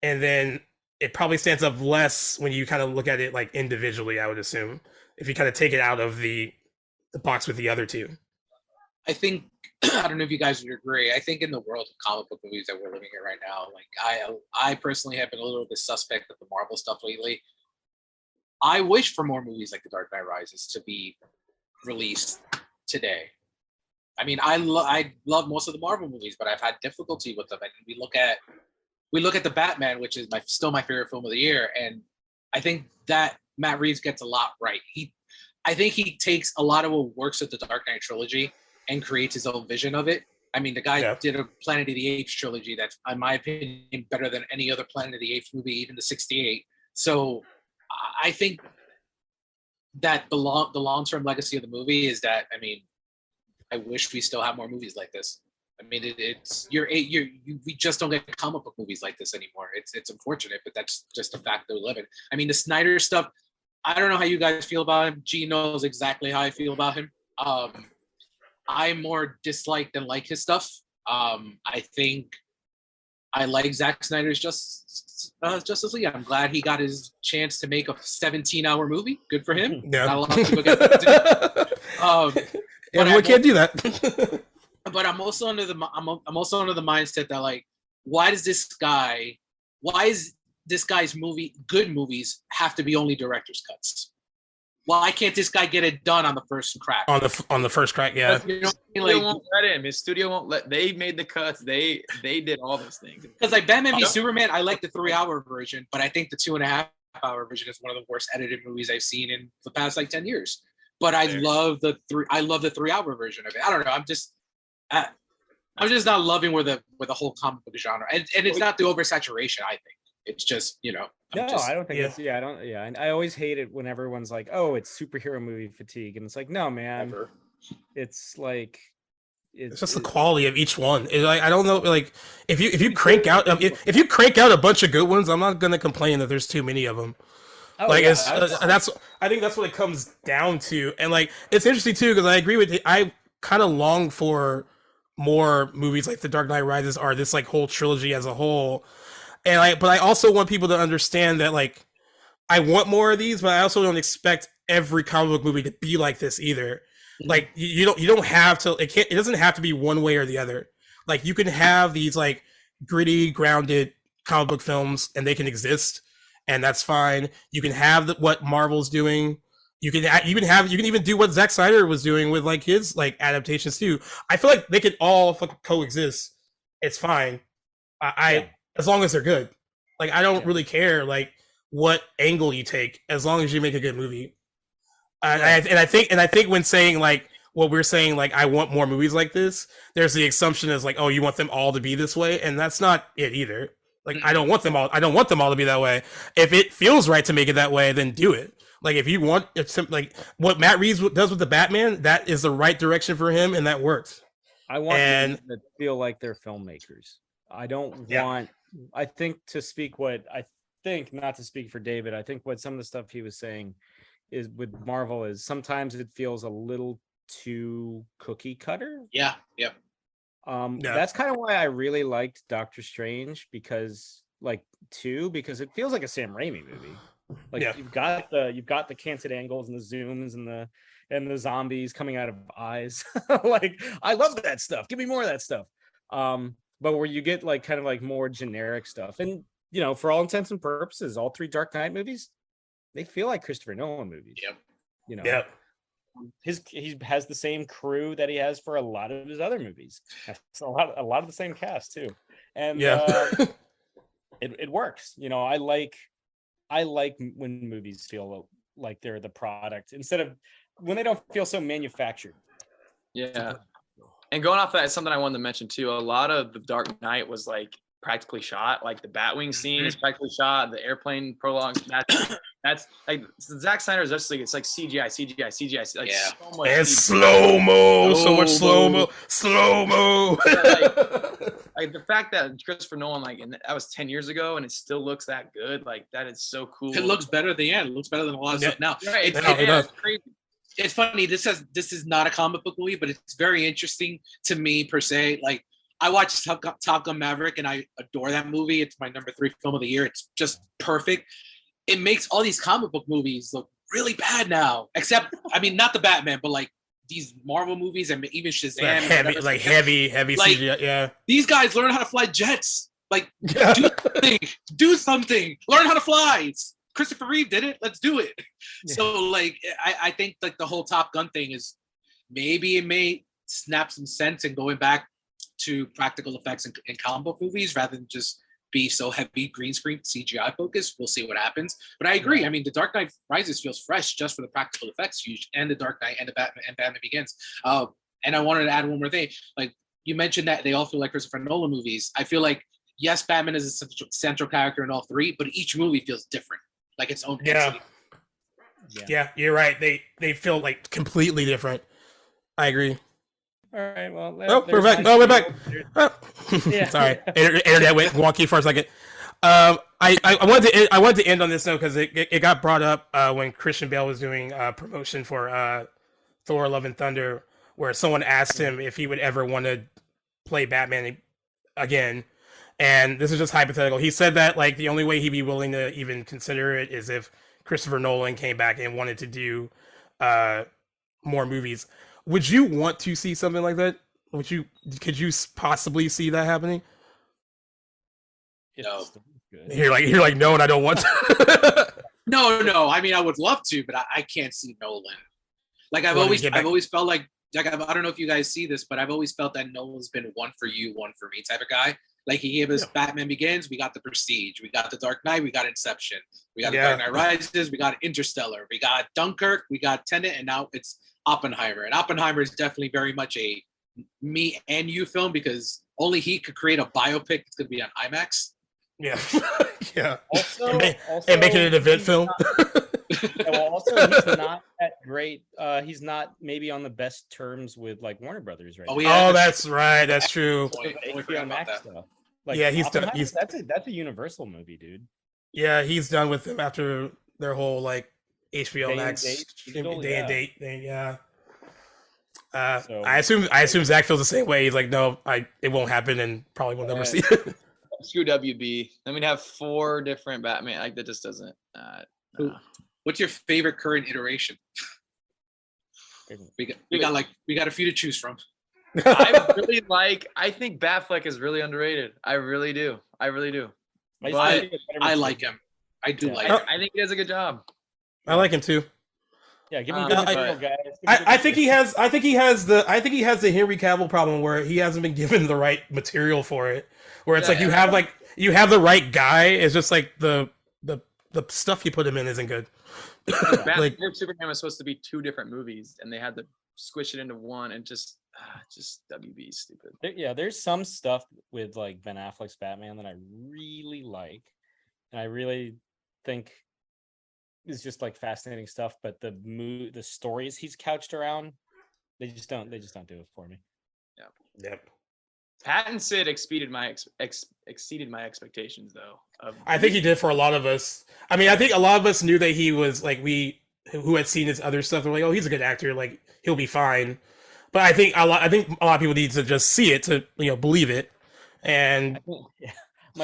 and then it probably stands up less when you kind of look at it like individually. I would assume if you kind of take it out of the the box with the other two. I think I don't know if you guys would agree. I think in the world of comic book movies that we're living in right now, like I personally have been a little bit suspect of the Marvel stuff lately. I wish for more movies like The Dark Knight Rises to be released today. I mean, I love most of the Marvel movies, but I've had difficulty with them. And we look at the Batman, which is still my favorite film of the year, and I think that Matt Reeves gets a lot right. I think he takes a lot of what works with the Dark Knight trilogy and creates his own vision of it. I mean, the guy did a Planet of the Apes trilogy that's, in my opinion, better than any other Planet of the Apes movie, even the '68. So I think that the long-term legacy of the movie is that, I mean, I wish we still have more movies like this. I mean, we just don't get comic book movies like this anymore. It's unfortunate, but that's just the fact that we live in. I mean, the Snyder stuff, I don't know how you guys feel about him. G knows exactly how I feel about him. I more dislike than like his stuff. I think I like Zack Snyder's Justice League. I'm glad he got his chance to make a 17-hour movie. Good for him. Yeah. Not a lot of people get to do. Everyone can't do that. But I'm also under the mindset that, like, why is this guy's good movies have to be only director's cuts? Why can't this guy get it done on the first crack? On the first crack, yeah. You know, like, won't let him. His studio won't let. They made the cuts. They did all those things. Because like Batman v Superman, I like the 3-hour version, but I think the 2.5-hour version is one of the worst edited movies I've seen in the past like 10 years. But I love the 3-hour version of it. I don't know. I'm just not loving where the whole comic book genre, and it's not the oversaturation. I think it's just, you know. I don't think that's. Yeah, I don't. Yeah, and I always hate it when everyone's like, "Oh, it's superhero movie fatigue," and it's like, no, man. Never. It's like. It's just the quality of each one. Like, I don't know. Like, if you crank out if you crank out a bunch of good ones, I'm not gonna complain that there's too many of them. I think that's what it comes down to. And like, it's interesting too, because I agree with you. I kind of long for more movies like The Dark Knight Rises or this like whole trilogy as a whole. And but I also want people to understand that, like, I want more of these, but I also don't expect every comic book movie to be like this either. Like, you don't have to. It doesn't have to be one way or the other. Like, you can have these like gritty, grounded comic book films, and they can exist, and that's fine. You can have what Marvel's doing. You can even do what Zack Snyder was doing with like his like adaptations too. I feel like they could all coexist. It's fine. As long as they're good. Like, I don't really care like what angle you take, as long as you make a good movie. And I think when saying like what we're saying, like, I want more movies like this, there's the assumption is like, oh, you want them all to be this way, and that's not it either. Like, I don't want them all to be that way. If it feels right to make it that way, then do it. Like, if you want it's like what Matt Reeves does with the Batman, that is the right direction for him, and that works. I want them to feel like they're filmmakers. I don't want. I think not to speak for David. I think what some of the stuff he was saying is with Marvel is sometimes it feels a little too cookie cutter. Yeah. Yep. That's kind of why I really liked Doctor Strange, because it feels like a Sam Raimi movie. Like, you've got the canted angles and the zooms and the zombies coming out of eyes. Like, I love that stuff. Give me more of that stuff. But where you get like kind of like more generic stuff, and you know, for all intents and purposes, all 3 Dark Knight movies, they feel like Christopher Nolan movies. Yep. You know. Yep. He has the same crew that he has for a lot of his other movies. It's a lot of the same cast too, and it works. You know, I like when movies feel like they're the product instead of when they don't feel so manufactured. Yeah. And going off that, something I wanted to mention too, a lot of the Dark Knight was like practically shot. Like the Batwing scene is practically shot. The airplane prologue, that's like Zack Snyder's Justice League. It's like CGI. Like, so much and slow mo, so much slow mo. Like the fact that Christopher Nolan, like, and that was 10 years ago, and it still looks that good. Like, that is so cool. It looks better at the end. It looks better than a lot of stuff now. Right, it's crazy. It's funny. This is not a comic book movie, but it's very interesting to me per se. Like, I watched Top Gun Maverick, and I adore that movie. It's my number 3 film of the year. It's just perfect. It makes all these comic book movies look really bad now. Except, I mean, not the Batman, but like these Marvel movies and even Shazam, heavy CGI. Yeah, these guys learn how to fly jets. Like, do something. Learn how to fly. Christopher Reeve did it. Let's do it. Yeah. So, like, I think like the whole Top Gun thing is maybe it may snap some sense in going back to practical effects in comic book movies rather than just be so heavy green screen CGI focused. We'll see what happens. But I agree. I mean, The Dark Knight Rises feels fresh just for the practical effects used, and The Dark Knight and Batman Begins. And I wanted to add one more thing. Like you mentioned that they all feel like Christopher Nolan movies. I feel like, yes, Batman is a central character in all three, but each movie feels different, like its own entity. Yeah, you're right. They feel like completely different. I agree. All right. Well, we're back. Oh, we're back. Yeah. Sorry, internet went wonky for a second. I wanted to end on this note because it got brought up when Christian Bale was doing promotion for Thor: Love and Thunder, where someone asked him if he would ever want to play Batman again. And this is just hypothetical. He said that like the only way he'd be willing to even consider it is if Christopher Nolan came back and wanted to do more movies. Would you want to see something like that? Could you possibly see that happening? No. You're like no, and I don't want to. No. I mean, I would love to, but I can't see Nolan. Like I've always felt like I don't know if you guys see this, but I've always felt that Nolan's been one for you, one for me type of guy. Like he gave us Batman Begins, we got The Prestige, we got The Dark Knight, we got Inception, we got The Dark Knight Rises, we got Interstellar, we got Dunkirk, we got Tenet, and now it's Oppenheimer. And Oppenheimer is definitely very much a me and you film because only he could create a biopic that's going to be on IMAX. Yeah. Yeah. Also, and make it an event film. Also, he's not that great. He's not maybe on the best terms with like Warner Brothers right now. Oh, that's right. That's true. HBO Max stuff. Like, yeah, he's done. That's a Universal movie, dude. Yeah, he's done with them after their whole like HBO Max day and date thing. Yeah. So, I assume Zach feels the same way. He's like, no, it won't happen, and probably will never see it. Screw WB. Then we'd have 4 different Batman. Like that just doesn't. What's your favorite current iteration? We got a few to choose from. I think Batfleck is really underrated. I really do. But I like him. I do like him. I think he does a good job. I like him too. Yeah, give him good material, guys. I think he has the Henry Cavill problem where he hasn't been given the right material for it. Where it's you have the right guy. It's just like the stuff you put him in isn't good. Batman Superman was supposed to be 2 different movies, and they had to squish it into one, and just WB stupid. There's some stuff with like Ben Affleck's Batman that I really like, and I really think is just like fascinating stuff. But the stories he's couched around, they just don't do it for me. Yep. Pattinson exceeded my expectations, though. I think he did for a lot of us. I mean, I think a lot of us knew that he was like who had seen his other stuff. They're like, oh, he's a good actor. Like he'll be fine. But I think a lot of people need to just see it to believe it. And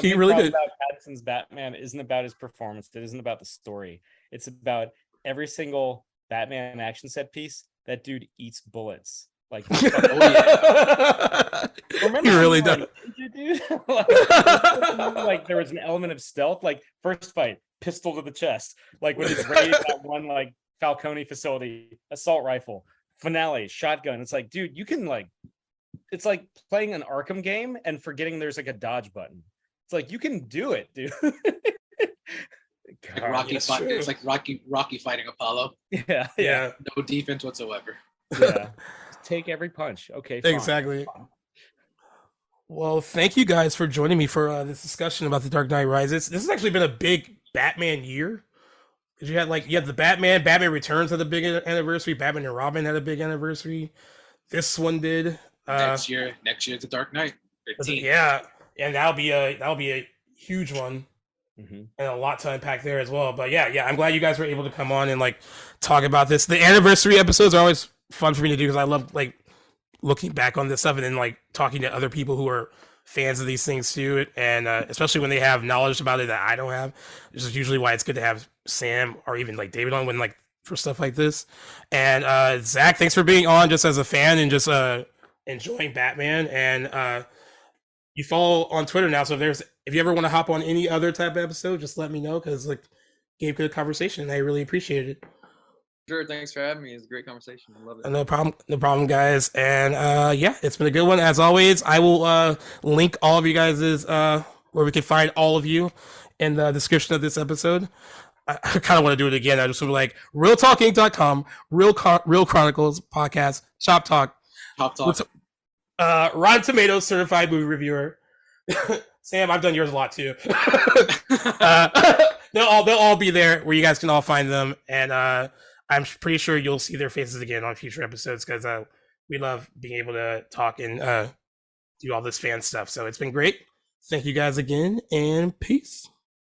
he really did. About Pattinson's Batman isn't about his performance. It isn't about the story. It's about every single Batman action set piece. That dude eats bullets. Like, remember he really does. Dude? like there was an element of stealth. Like first fight, pistol to the chest. Like when he's raiding that one like Falcone facility, assault rifle. Finale, shotgun. It's like, dude, you can like. It's like playing an Arkham game and forgetting there's like a dodge button. It's like you can do it, dude. God, it's like Rocky fighting Apollo. Yeah. No defense whatsoever. Yeah. Take every punch. Okay. Fine. Exactly. Well, thank you guys for joining me for this discussion about The Dark Knight Rises. This has actually been a big Batman year. Because you had the Batman Returns had a big anniversary. Batman and Robin had a big anniversary. This one did. Next year, The Dark Knight. 15. Yeah, and that'll be a huge one. Mm-hmm. And a lot to unpack there as well. But yeah, I'm glad you guys were able to come on and like talk about this. The anniversary episodes are always fun for me to do because I love like looking back on this stuff and then like talking to other people who are fans of these things too, and especially when they have knowledge about it that I don't have. This is usually why it's good to have Sam or even like David on when like for stuff like this. And Zach, thanks for being on just as a fan and just enjoying Batman. And you follow on Twitter now, so if you ever want to hop on any other type of episode, just let me know, because like gave good conversation. I really appreciated it. Sure, thanks for having me. It's a great conversation. I love it. No problem, guys. And yeah, it's been a good one as always. I will link all of you guys' where we can find all of you in the description of this episode. I kind of want to do it again. I just want to like realtalking.com, Reel Chronicles Podcast, Chop Talk. Rotten Tomatoes certified movie reviewer. Sam, I've done yours a lot too. They'll all be there where you guys can all find them, and I'm pretty sure you'll see their faces again on future episodes, because we love being able to talk and do all this fan stuff. So it's been great. Thank you guys again, and peace.